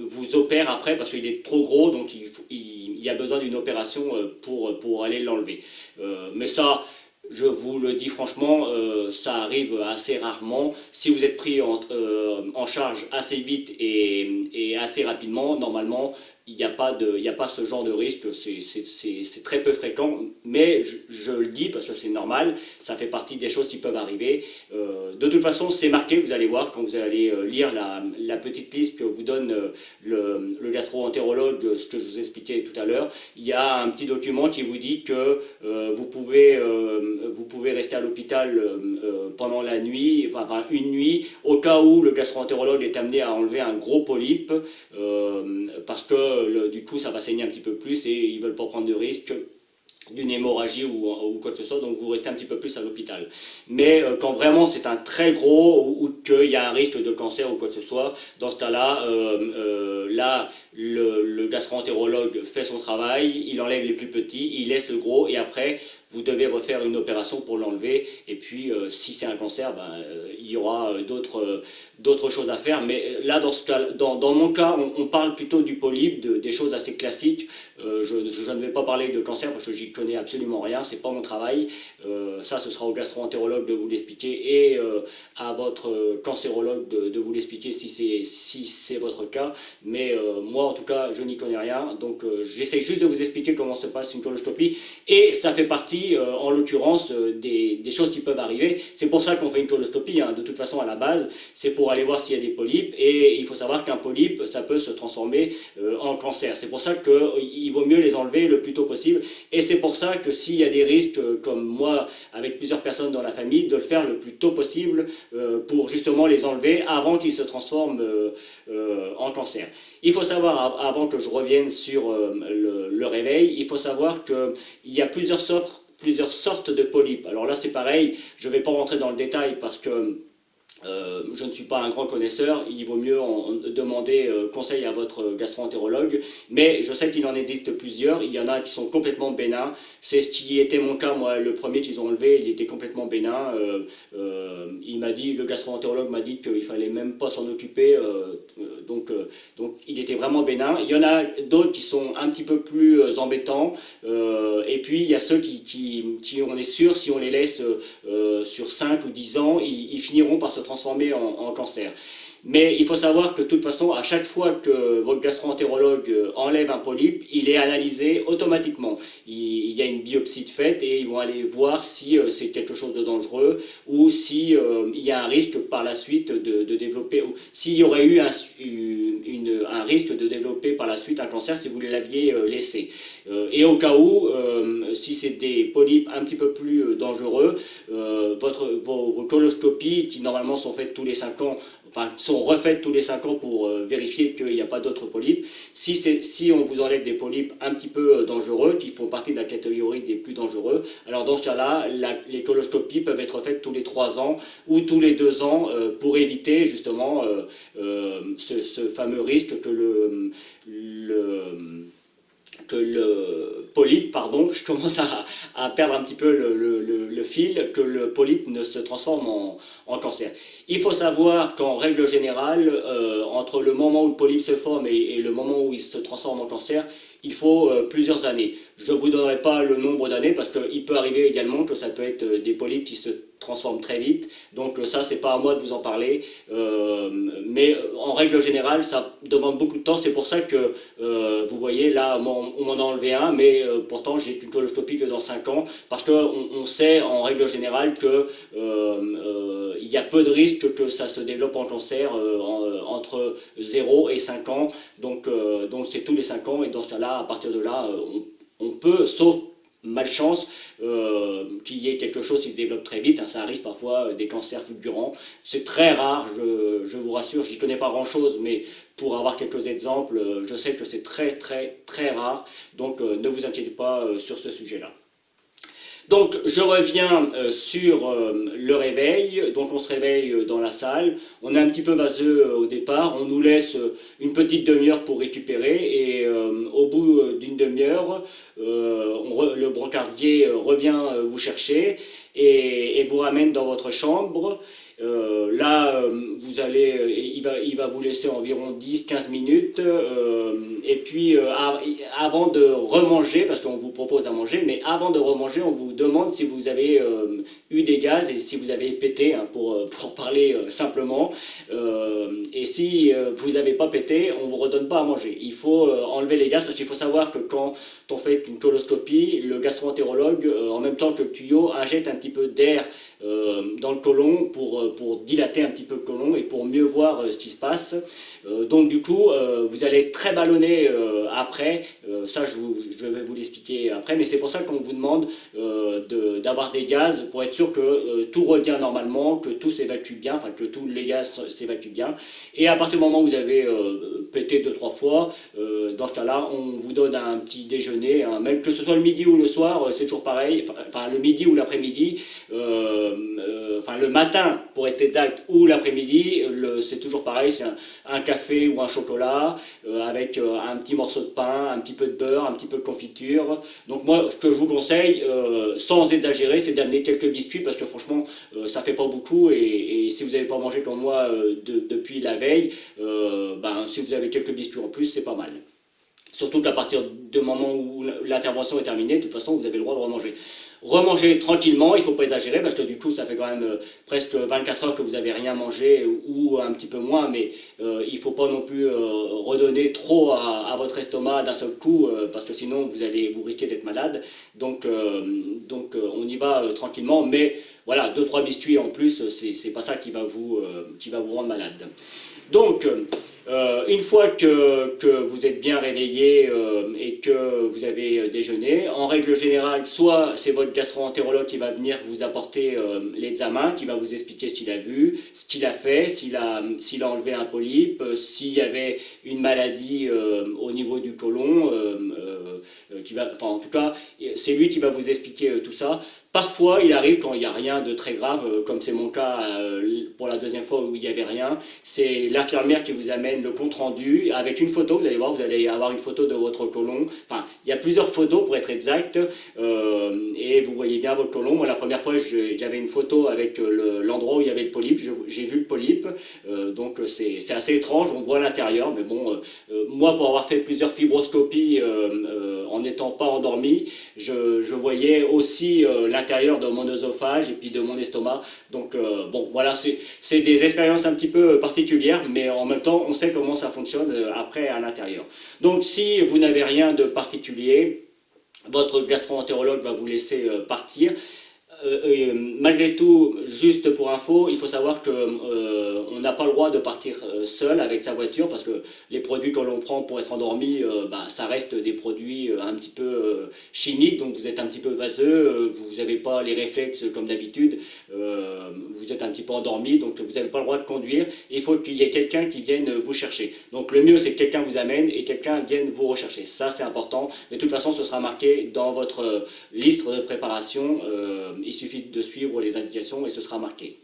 vous opère après parce qu'il est trop gros, donc il y a besoin d'une opération pour aller l'enlever. Mais ça, je vous le dis franchement, ça arrive assez rarement. Si vous êtes pris en charge assez vite et assez rapidement, normalement, il n'y a pas ce genre de risque, c'est très peu fréquent, mais je le dis parce que c'est normal, ça fait partie des choses qui peuvent arriver. De toute façon, c'est marqué, vous allez voir, quand vous allez lire la petite liste que vous donne le gastro-entérologue, ce que je vous expliquais tout à l'heure, il y a un petit document qui vous dit que vous pouvez rester à l'hôpital pendant la nuit, enfin une nuit, au cas où le gastro-entérologue est amené à enlever un gros polype, parce que du coup ça va saigner un petit peu plus et ils ne veulent pas prendre de risque d'une hémorragie ou quoi que ce soit, donc vous restez un petit peu plus à l'hôpital. Mais quand vraiment c'est un très gros ou qu'il y a un risque de cancer ou quoi que ce soit, dans ce cas-là, là le gastro-entérologue fait son travail, il enlève les plus petits, il laisse le gros et après vous devez refaire une opération pour l'enlever et puis si c'est un cancer, il y aura d'autres choses à faire. Mais là dans mon cas, on parle plutôt du polype, des choses assez classiques. Je ne vais pas parler de cancer parce que j'y connais absolument rien, c'est pas mon travail. Ça, ce sera au gastro-entérologue de vous l'expliquer et à votre cancérologue de vous l'expliquer si c'est votre cas. Mais moi, en tout cas, je n'y connais rien. Donc, j'essaie juste de vous expliquer comment se passe une coloscopie. Et ça fait partie, en l'occurrence, des choses qui peuvent arriver. C'est pour ça qu'on fait une coloscopie, hein. De toute façon, à la base, c'est pour aller voir s'il y a des polypes. Et il faut savoir qu'un polype, ça peut se transformer en cancer. C'est pour ça qu'il vaut mieux les enlever le plus tôt possible. Et c'est pour ça que s'il y a des risques, comme moi, avec plusieurs personnes dans la famille, de le faire le plus tôt possible pour justement les enlever avant qu'ils se transforment en cancer. Il faut savoir, avant que je revienne sur le réveil, il faut savoir qu'il y a plusieurs sortes de polypes. Alors là, c'est pareil, je ne vais pas rentrer dans le détail parce que je ne suis pas un grand connaisseur, il vaut mieux demander conseil à votre gastro-entérologue, mais je sais qu'il en existe plusieurs, il y en a qui sont complètement bénins, c'est ce qui était mon cas, moi, le premier qu'ils ont enlevé, il était complètement bénin, le gastro-entérologue m'a dit qu'il ne fallait même pas s'en occuper, donc il était vraiment bénin. Il y en a d'autres qui sont un petit peu plus embêtants, et puis il y a ceux qui on est sûr, si on les laisse sur 5 ou 10 ans, ils finiront par se transformer en cancer. Mais il faut savoir que de toute façon, à chaque fois que votre gastro-entérologue enlève un polype, il est analysé automatiquement. Il y a une biopsie de fait et ils vont aller voir si c'est quelque chose de dangereux ou si il y a un risque par la suite de développer, ou s'il y aurait eu un risque de développer par la suite un cancer si vous l'aviez laissé. Et au cas où, si c'est des polypes un petit peu plus dangereux, vos coloscopies qui normalement sont faites tous les 5 ans, enfin, sont refaites tous les 5 ans pour vérifier qu'il n'y a pas d'autres polypes. Si on vous enlève des polypes un petit peu dangereux, qui font partie de la catégorie des plus dangereux, alors dans ce cas-là, les coloscopies peuvent être faites tous les 3 ans ou tous les 2 ans pour éviter justement ce fameux risque que le polype, pardon, je commence à perdre un petit peu le fil, que le polype ne se transforme en cancer. Il faut savoir qu'en règle générale, entre le moment où le polype se forme et le moment où il se transforme en cancer, il faut plusieurs années. Je ne vous donnerai pas le nombre d'années parce qu'il peut arriver également que ça peut être des polypes qui se transforment très vite. Donc ça, c'est pas à moi de vous en parler. Mais en règle générale, ça demande beaucoup de temps. C'est pour ça que vous voyez là, on m'en a enlevé un, mais pourtant j'ai une coloscopie que dans 5 ans parce qu'on sait en règle générale que il y a peu de risques que ça se développe en cancer entre 0 et 5 ans. Donc c'est tous les 5 ans et dans ce cas-là, à partir de là, on peut, sauf malchance, qu'il y ait quelque chose qui se développe très vite. Hein, ça arrive parfois, des cancers fulgurants. C'est très rare, je vous rassure, j'y connais pas grand-chose, mais pour avoir quelques exemples, je sais que c'est très très très rare. Donc ne vous inquiétez pas sur ce sujet-là. Donc je reviens sur le réveil. Donc on se réveille dans la salle, on est un petit peu vaseux au départ, on nous laisse une petite demi-heure pour récupérer et au bout d'une demi-heure, le brancardier revient vous chercher et vous ramène dans votre chambre. Là, il va vous laisser environ 10-15 minutes et puis avant de remanger, parce qu'on vous propose à manger, mais avant de remanger, on vous demande si vous avez eu des gaz et si vous avez pété, hein, pour parler simplement. Et si vous n'avez pas pété, on ne vous redonne pas à manger. Il faut enlever les gaz parce qu'il faut savoir que quand on fait une coloscopie, le gastro-entérologue, en même temps que le tuyau, injecte un petit peu d'air dans le côlon pour dilater un petit peu le côlon et pour mieux voir ce qui se passe. Donc du coup, vous allez être très ballonné après, ça je vais vous l'expliquer après, mais c'est pour ça qu'on vous demande d'avoir des gaz pour être sûr que tout revient normalement, que tout s'évacue bien, enfin que tous les gaz s'évacuent bien. Et à partir du moment où vous avez pété 2-3 fois, dans ce cas-là, on vous donne un petit déjeuner, hein, même que ce soit le midi ou le soir, c'est toujours pareil, enfin le midi ou l'après-midi, enfin le matin pour être exact ou l'après-midi, c'est toujours pareil, c'est un café ou un chocolat avec un petit morceau de pain, un petit peu de beurre, un petit peu de confiture. Donc moi, ce que je vous conseille, sans exagérer, c'est d'amener quelques biscuits parce que franchement, ça fait pas beaucoup et si vous n'avez pas mangé comme moi depuis la veille, si vous avez quelques biscuits en plus, c'est pas mal. Surtout qu'à partir du moment où l'intervention est terminée, de toute façon, vous avez le droit de remanger. Remanger tranquillement, il ne faut pas exagérer, parce que du coup, ça fait quand même presque 24 heures que vous n'avez rien mangé, ou un petit peu moins, mais il ne faut pas non plus redonner trop à votre estomac d'un seul coup, parce que sinon, vous risquez d'être malade. Donc on y va tranquillement, mais voilà, 2-3 biscuits en plus, c'est pas ça qui va vous rendre malade. Donc, une fois que vous êtes bien réveillé et que vous avez déjeuné, en règle générale, soit c'est votre gastro-entérologue qui va venir vous apporter l'examen, qui va vous expliquer ce qu'il a vu, ce qu'il a fait, s'il a enlevé un polype, s'il y avait une maladie au niveau du côlon, en tout cas, c'est lui qui va vous expliquer tout ça. Parfois, il arrive quand il n'y a rien de très grave, comme c'est mon cas pour la deuxième fois où il n'y avait rien, c'est l'infirmière qui vous amène le compte-rendu avec une photo, vous allez voir, vous allez avoir une photo de votre côlon. Enfin, il y a plusieurs photos pour être exact, et vous voyez bien votre côlon. Moi, la première fois, j'avais une photo avec l'endroit où il y avait le polype, j'ai vu le polype, donc c'est assez étrange, on voit l'intérieur, mais bon, moi, pour avoir fait plusieurs fibroscopies en n'étant pas endormi, je voyais aussi l'intérieur de mon œsophage et puis de mon estomac. Donc bon, voilà, c'est des expériences un petit peu particulières, mais en même temps, on sait comment ça fonctionne après à l'intérieur. Donc si vous n'avez rien de particulier, votre gastro-entérologue va vous laisser partir. malgré tout, juste pour info, il faut savoir que on n'a pas le droit de partir seul avec sa voiture parce que les produits que l'on prend pour être endormi, bah, ça reste des produits un petit peu chimiques, donc vous êtes un petit peu vaseux, vous n'avez pas les réflexes comme d'habitude, vous êtes un petit peu endormi, donc vous n'avez pas le droit de conduire. Et il faut qu'il y ait quelqu'un qui vienne vous chercher. Donc le mieux, c'est que quelqu'un vous amène et quelqu'un vienne vous rechercher. Ça, c'est important. De toute façon, ce sera marqué dans votre liste de préparation. Il suffit de suivre les indications et ce sera marqué.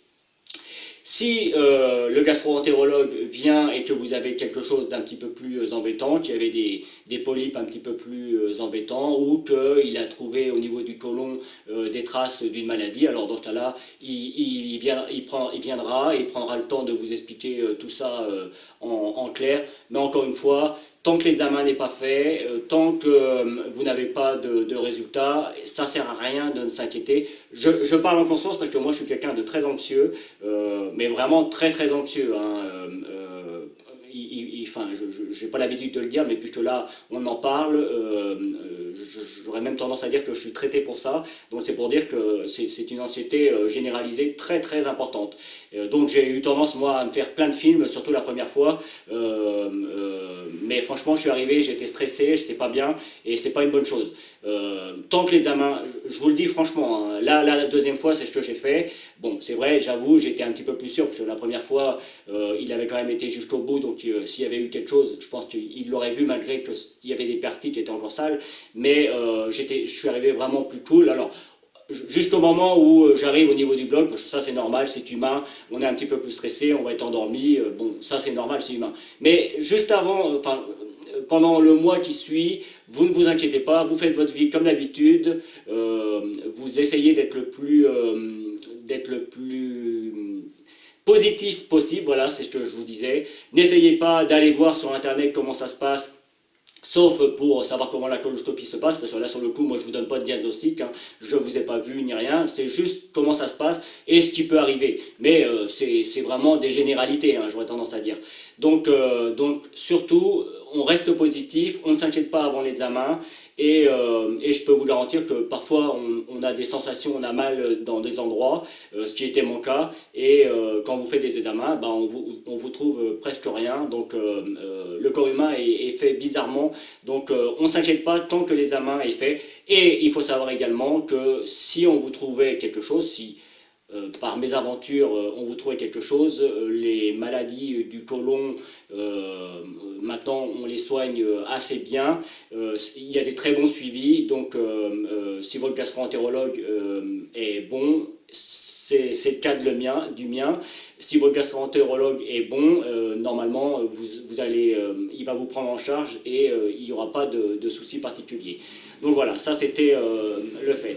Si le gastro-entérologue vient et que vous avez quelque chose d'un petit peu plus embêtant, qu'il y avait des polypes un petit peu plus embêtants ou qu'il a trouvé au niveau du côlon des traces d'une maladie, alors dans ce cas-là, il viendra et il prendra le temps de vous expliquer tout ça en clair. Mais encore une fois, tant que l'examen n'est pas fait, tant que vous n'avez pas de résultats, ça ne sert à rien de ne s'inquiéter. Je parle en conscience parce que moi je suis quelqu'un de très anxieux, mais vraiment très très anxieux. Hein, enfin, je n'ai pas l'habitude de le dire, mais puisque là on en parle, j'aurais même tendance à dire que je suis traité pour ça. Donc c'est pour dire que c'est une anxiété généralisée très très importante. Donc j'ai eu tendance moi à me faire plein de films, surtout la première fois. Mais franchement je suis arrivé, j'étais stressé, j'étais pas bien et c'est pas une bonne chose. Tant que l'examen, je vous le dis franchement, hein, là la deuxième fois c'est ce que j'ai fait. Bon c'est vrai, j'avoue j'étais un petit peu plus sûr parce que la première fois il avait quand même été jusqu'au bout, donc s'il y avait eu quelque chose, je pense qu'il l'aurait vu malgré qu'il y avait des parties qui étaient encore sales. Mais je suis arrivé vraiment plus cool. Alors jusqu'au moment où j'arrive au niveau du bloc, parce que ça c'est normal, c'est humain, on est un petit peu plus stressé, on va être endormi, bon ça c'est normal, c'est humain. Mais juste avant, enfin pendant le mois qui suit, vous ne vous inquiétez pas, vous faites votre vie comme d'habitude, vous essayez d'être le plus positif possible, voilà, c'est ce que je vous disais. N'essayez pas d'aller voir sur internet comment ça se passe, sauf pour savoir comment la coloscopie se passe, parce que là sur le coup, moi je vous donne pas de diagnostic, hein, je vous ai pas vu ni rien, c'est juste comment ça se passe et ce qui peut arriver. Mais c'est vraiment des généralités, hein, j'aurais tendance à dire. Donc surtout, on reste positif, on ne s'inquiète pas avant l'examen et je peux vous garantir que parfois on a des sensations, on a mal dans des endroits, ce qui était mon cas, et quand vous faites des examens, ben, on vous trouve presque rien, donc le corps humain est fait bizarrement, donc on ne s'inquiète pas tant que l'examen est fait, et il faut savoir également que si on vous trouvait quelque chose, si par mésaventure, on vous trouvait quelque chose. Les maladies du côlon, maintenant, on les soigne assez bien. Il y a des très bons suivis. Donc, si votre gastro-entérologue est bon, c'est le cas du mien. Si votre gastro-entérologue est bon, normalement, il va vous prendre en charge et il n'y aura pas de soucis particuliers. Donc voilà, ça c'était le fait.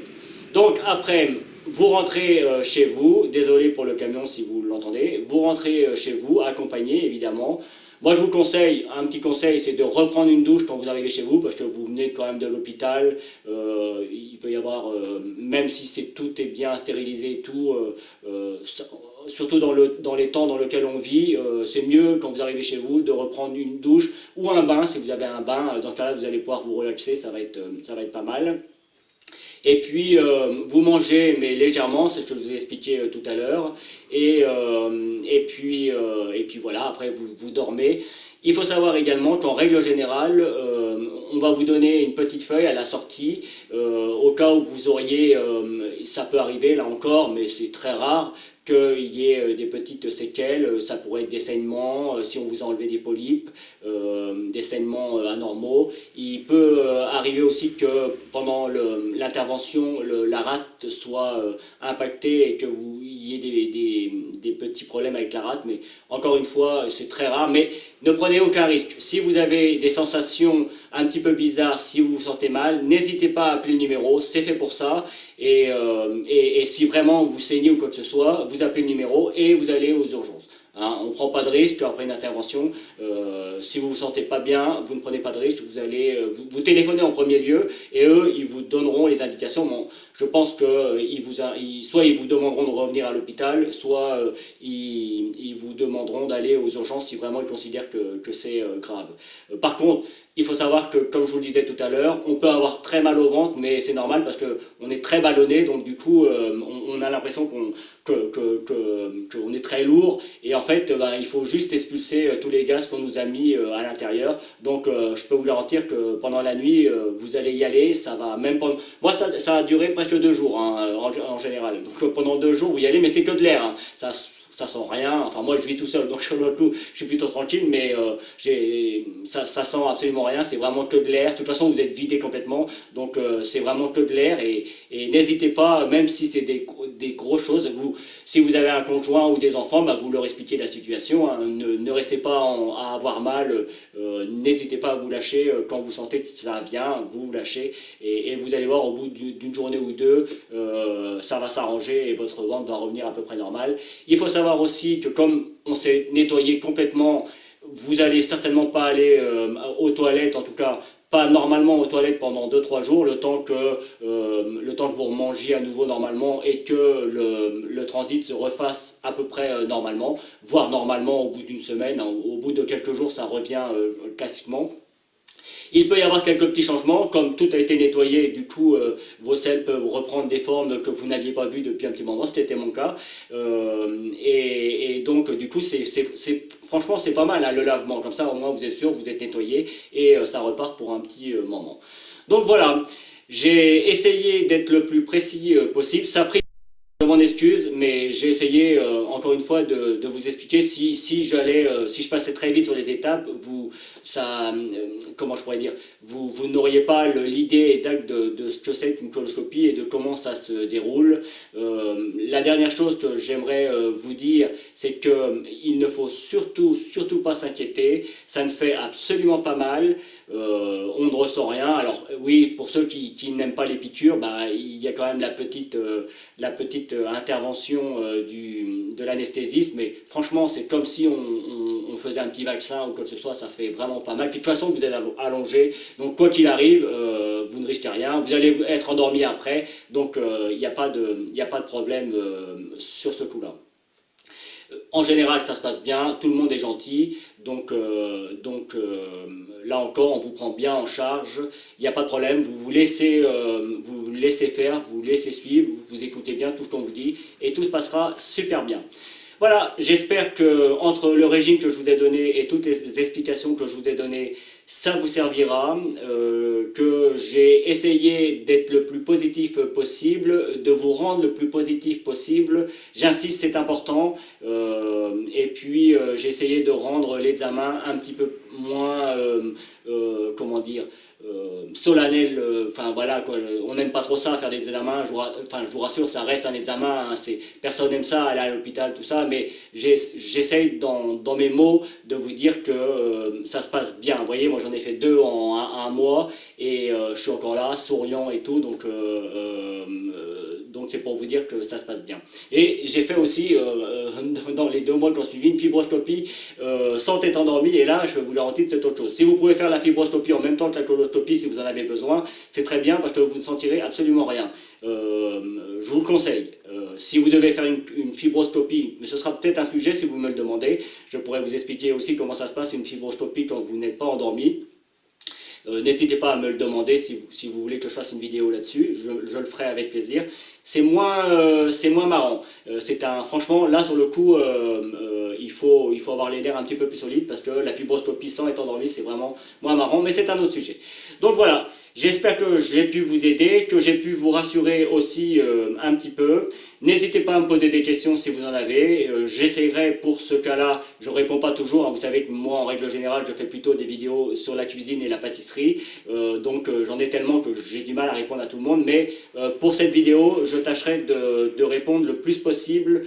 Donc après, vous rentrez chez vous, désolé pour le camion si vous l'entendez, vous rentrez chez vous, accompagné évidemment. Moi je vous conseille, un petit conseil, c'est de reprendre une douche quand vous arrivez chez vous, parce que vous venez quand même de l'hôpital, il peut y avoir, même si tout est bien stérilisé, surtout dans les temps dans lesquels on vit, c'est mieux quand vous arrivez chez vous de reprendre une douche ou un bain, si vous avez un bain, dans ce cas-là vous allez pouvoir vous relaxer, ça va être pas mal. Et puis, vous mangez, mais légèrement, c'est ce que je vous ai expliqué tout à l'heure. Et puis voilà, après, vous dormez. Il faut savoir également qu'en règle générale, on va vous donner une petite feuille à la sortie, au cas où vous auriez, ça peut arriver là encore, mais c'est très rare, qu'il y ait des petites séquelles, ça pourrait être des saignements, si on vous a enlevé des polypes, des saignements anormaux. Il peut arriver aussi que pendant l'intervention, la rate soit impactée et que vous y ait des petits problèmes avec la rate, mais encore une fois, c'est très rare, mais ne prenez aucun risque. Si vous avez des sensations un petit peu bizarres, si vous vous sentez mal, n'hésitez pas à appeler le numéro, c'est fait pour ça, et si vraiment vous saignez ou quoi que ce soit, vous appelez le numéro et vous allez aux urgences. Hein. On ne prend pas de risque après une intervention. Si vous ne vous sentez pas bien, vous ne prenez pas de risque, vous allez vous téléphonez en premier lieu et eux, ils vous donneront les indications. Bon, je pense que soit ils vous demanderont de revenir à l'hôpital, soit ils vous demanderont d'aller aux urgences si vraiment ils considèrent que c'est grave. Par contre, il faut savoir que, comme je vous le disais tout à l'heure, on peut avoir très mal au ventre, mais c'est normal parce qu'on est très ballonné, donc du coup, on a l'impression qu'on est très lourd, et en fait, il faut juste expulser tous les gaz qu'on nous a mis à l'intérieur. Donc, je peux vous garantir que pendant la nuit, vous allez y aller, ça va même pendant... Moi, ça a duré presque 2 jours, hein, en général. Donc, pendant 2 jours, vous y allez, mais c'est que de l'air, hein. Ça sent rien, enfin moi je vis tout seul donc sur le coup je suis plutôt tranquille, mais ça sent absolument rien, c'est vraiment que de l'air. De toute façon vous êtes vidé complètement, donc c'est vraiment que de l'air, et n'hésitez pas, même si c'est des grosses choses, si vous avez un conjoint ou des enfants, vous leur expliquez la situation, hein. Ne restez pas à avoir mal, n'hésitez pas à vous lâcher quand vous sentez que ça va bien, vous lâchez, et vous allez voir au bout d'une journée ou deux, ça va s'arranger et votre ventre va revenir à peu près normal. Il faut savoir aussi que comme on s'est nettoyé complètement, vous allez certainement pas aller aux toilettes, en tout cas pas normalement aux toilettes pendant 2-3 jours, le temps que vous remangiez à nouveau normalement et que le transit se refasse à peu près normalement, voire normalement au bout d'une semaine, hein. Au bout de quelques jours ça revient classiquement. Il peut y avoir quelques petits changements, comme tout a été nettoyé, du coup vos selles peuvent reprendre des formes que vous n'aviez pas vues depuis un petit moment, c'était mon cas. Et donc du coup franchement c'est pas mal, hein, le lavement, comme ça au moins vous êtes sûr, vous êtes nettoyé, et ça repart pour un petit moment. Donc voilà, j'ai essayé d'être le plus précis possible, ça a pris... Je m'en excuse, mais j'ai essayé encore une fois de vous expliquer si je passais très vite sur les étapes, comment je pourrais dire, vous n'auriez pas l'idée exacte de ce que c'est qu'une coloscopie et de comment ça se déroule. La dernière chose que j'aimerais vous dire, c'est qu'il ne faut surtout pas s'inquiéter. Ça ne fait absolument pas mal. On ne ressent rien. Alors oui, pour ceux qui n'aiment pas les piqûres, il y a quand même la petite intervention de l'anesthésiste, mais franchement c'est comme si on faisait un petit vaccin ou quoi que ce soit, ça fait vraiment pas mal. Puis de toute façon vous êtes allongé, donc quoi qu'il arrive, vous ne risquez rien, vous allez être endormi après, donc il n'y a pas de problème sur ce coup-là. En général, ça se passe bien, tout le monde est gentil, donc là encore, on vous prend bien en charge, il n'y a pas de problème, vous vous laissez faire, vous vous laissez suivre, vous écoutez bien tout ce qu'on vous dit, et tout se passera super bien. Voilà, j'espère que entre le régime que je vous ai donné et toutes les explications que je vous ai données, ça vous servira, que j'ai essayé d'être le plus positif possible, de vous rendre le plus positif possible. J'insiste, c'est important. Et puis j'ai essayé de rendre l'examen un petit peu moins, comment dire, solennel. Enfin voilà, quoi, on n'aime pas trop ça, faire des examens. Je vous rassure, ça reste un examen. Hein, personne n'aime ça, aller à l'hôpital, tout ça. Mais j'essaye dans mes mots de vous dire que ça se passe bien. Vous voyez, moi j'en ai fait 2 en un mois et je suis encore là, souriant et tout. Donc c'est pour vous dire que ça se passe bien. Et j'ai fait aussi, dans les 2 mois qui ont suivi, une fibroscopie sans être endormi, et là je vous garantis que c'est autre chose. Si vous pouvez faire la fibroscopie en même temps que la coloscopie, si vous en avez besoin, c'est très bien parce que vous ne sentirez absolument rien. Je vous le conseille. Si vous devez faire une fibroscopie, mais ce sera peut-être un sujet si vous me le demandez, je pourrais vous expliquer aussi comment ça se passe une fibroscopie quand vous n'êtes pas endormi. N'hésitez pas à me le demander si vous voulez que je fasse une vidéo là-dessus, je le ferai avec plaisir. C'est moins marrant. Franchement, là sur le coup, il faut avoir les nerfs un petit peu plus solides parce que la fibroscopie sans être endormi, c'est vraiment moins marrant, mais c'est un autre sujet. Donc voilà, j'espère que j'ai pu vous aider, que j'ai pu vous rassurer aussi un petit peu. N'hésitez pas à me poser des questions si vous en avez. J'essaierai pour ce cas-là, je ne réponds pas toujours. Hein, vous savez que moi, en règle générale, je fais plutôt des vidéos sur la cuisine et la pâtisserie. Donc j'en ai tellement que j'ai du mal à répondre à tout le monde. Mais pour cette vidéo, je tâcherai de répondre le plus possible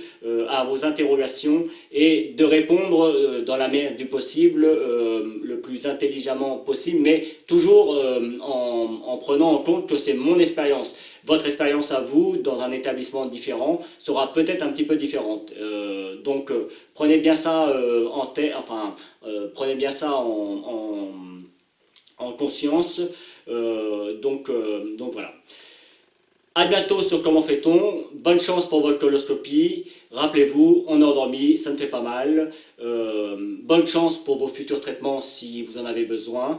à vos interrogations et de répondre dans la mesure du possible, le plus intelligemment possible, mais toujours en prenant en compte que c'est mon expérience. Votre expérience à vous, dans un établissement différent, sera peut-être un petit peu différente. Donc, prenez bien ça en tête, enfin, prenez bien ça en conscience. Donc voilà. À bientôt sur Comment fait-on. Bonne chance pour votre coloscopie. Rappelez-vous, on est endormi, ça ne fait pas mal. Bonne chance pour vos futurs traitements si vous en avez besoin.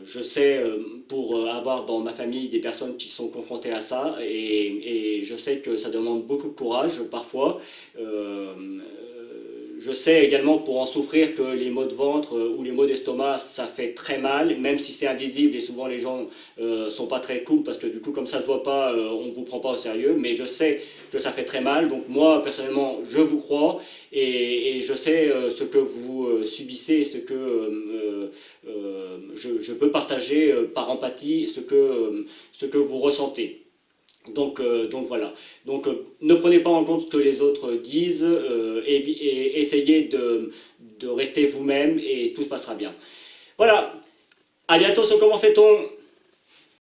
Je sais, pour avoir dans ma famille des personnes qui sont confrontées à ça, et je sais que ça demande beaucoup de courage parfois. Je sais également pour en souffrir que les maux de ventre ou les maux d'estomac, ça fait très mal, même si c'est invisible et souvent les gens sont pas très cool parce que du coup comme ça se voit pas, on ne vous prend pas au sérieux, mais je sais que ça fait très mal, donc moi personnellement je vous crois et je sais ce que vous subissez, ce que je peux partager par empathie ce que vous ressentez. Donc voilà. Donc ne prenez pas en compte ce que les autres disent et essayez de rester vous-même et tout se passera bien. Voilà. À bientôt sur Comment fait-on.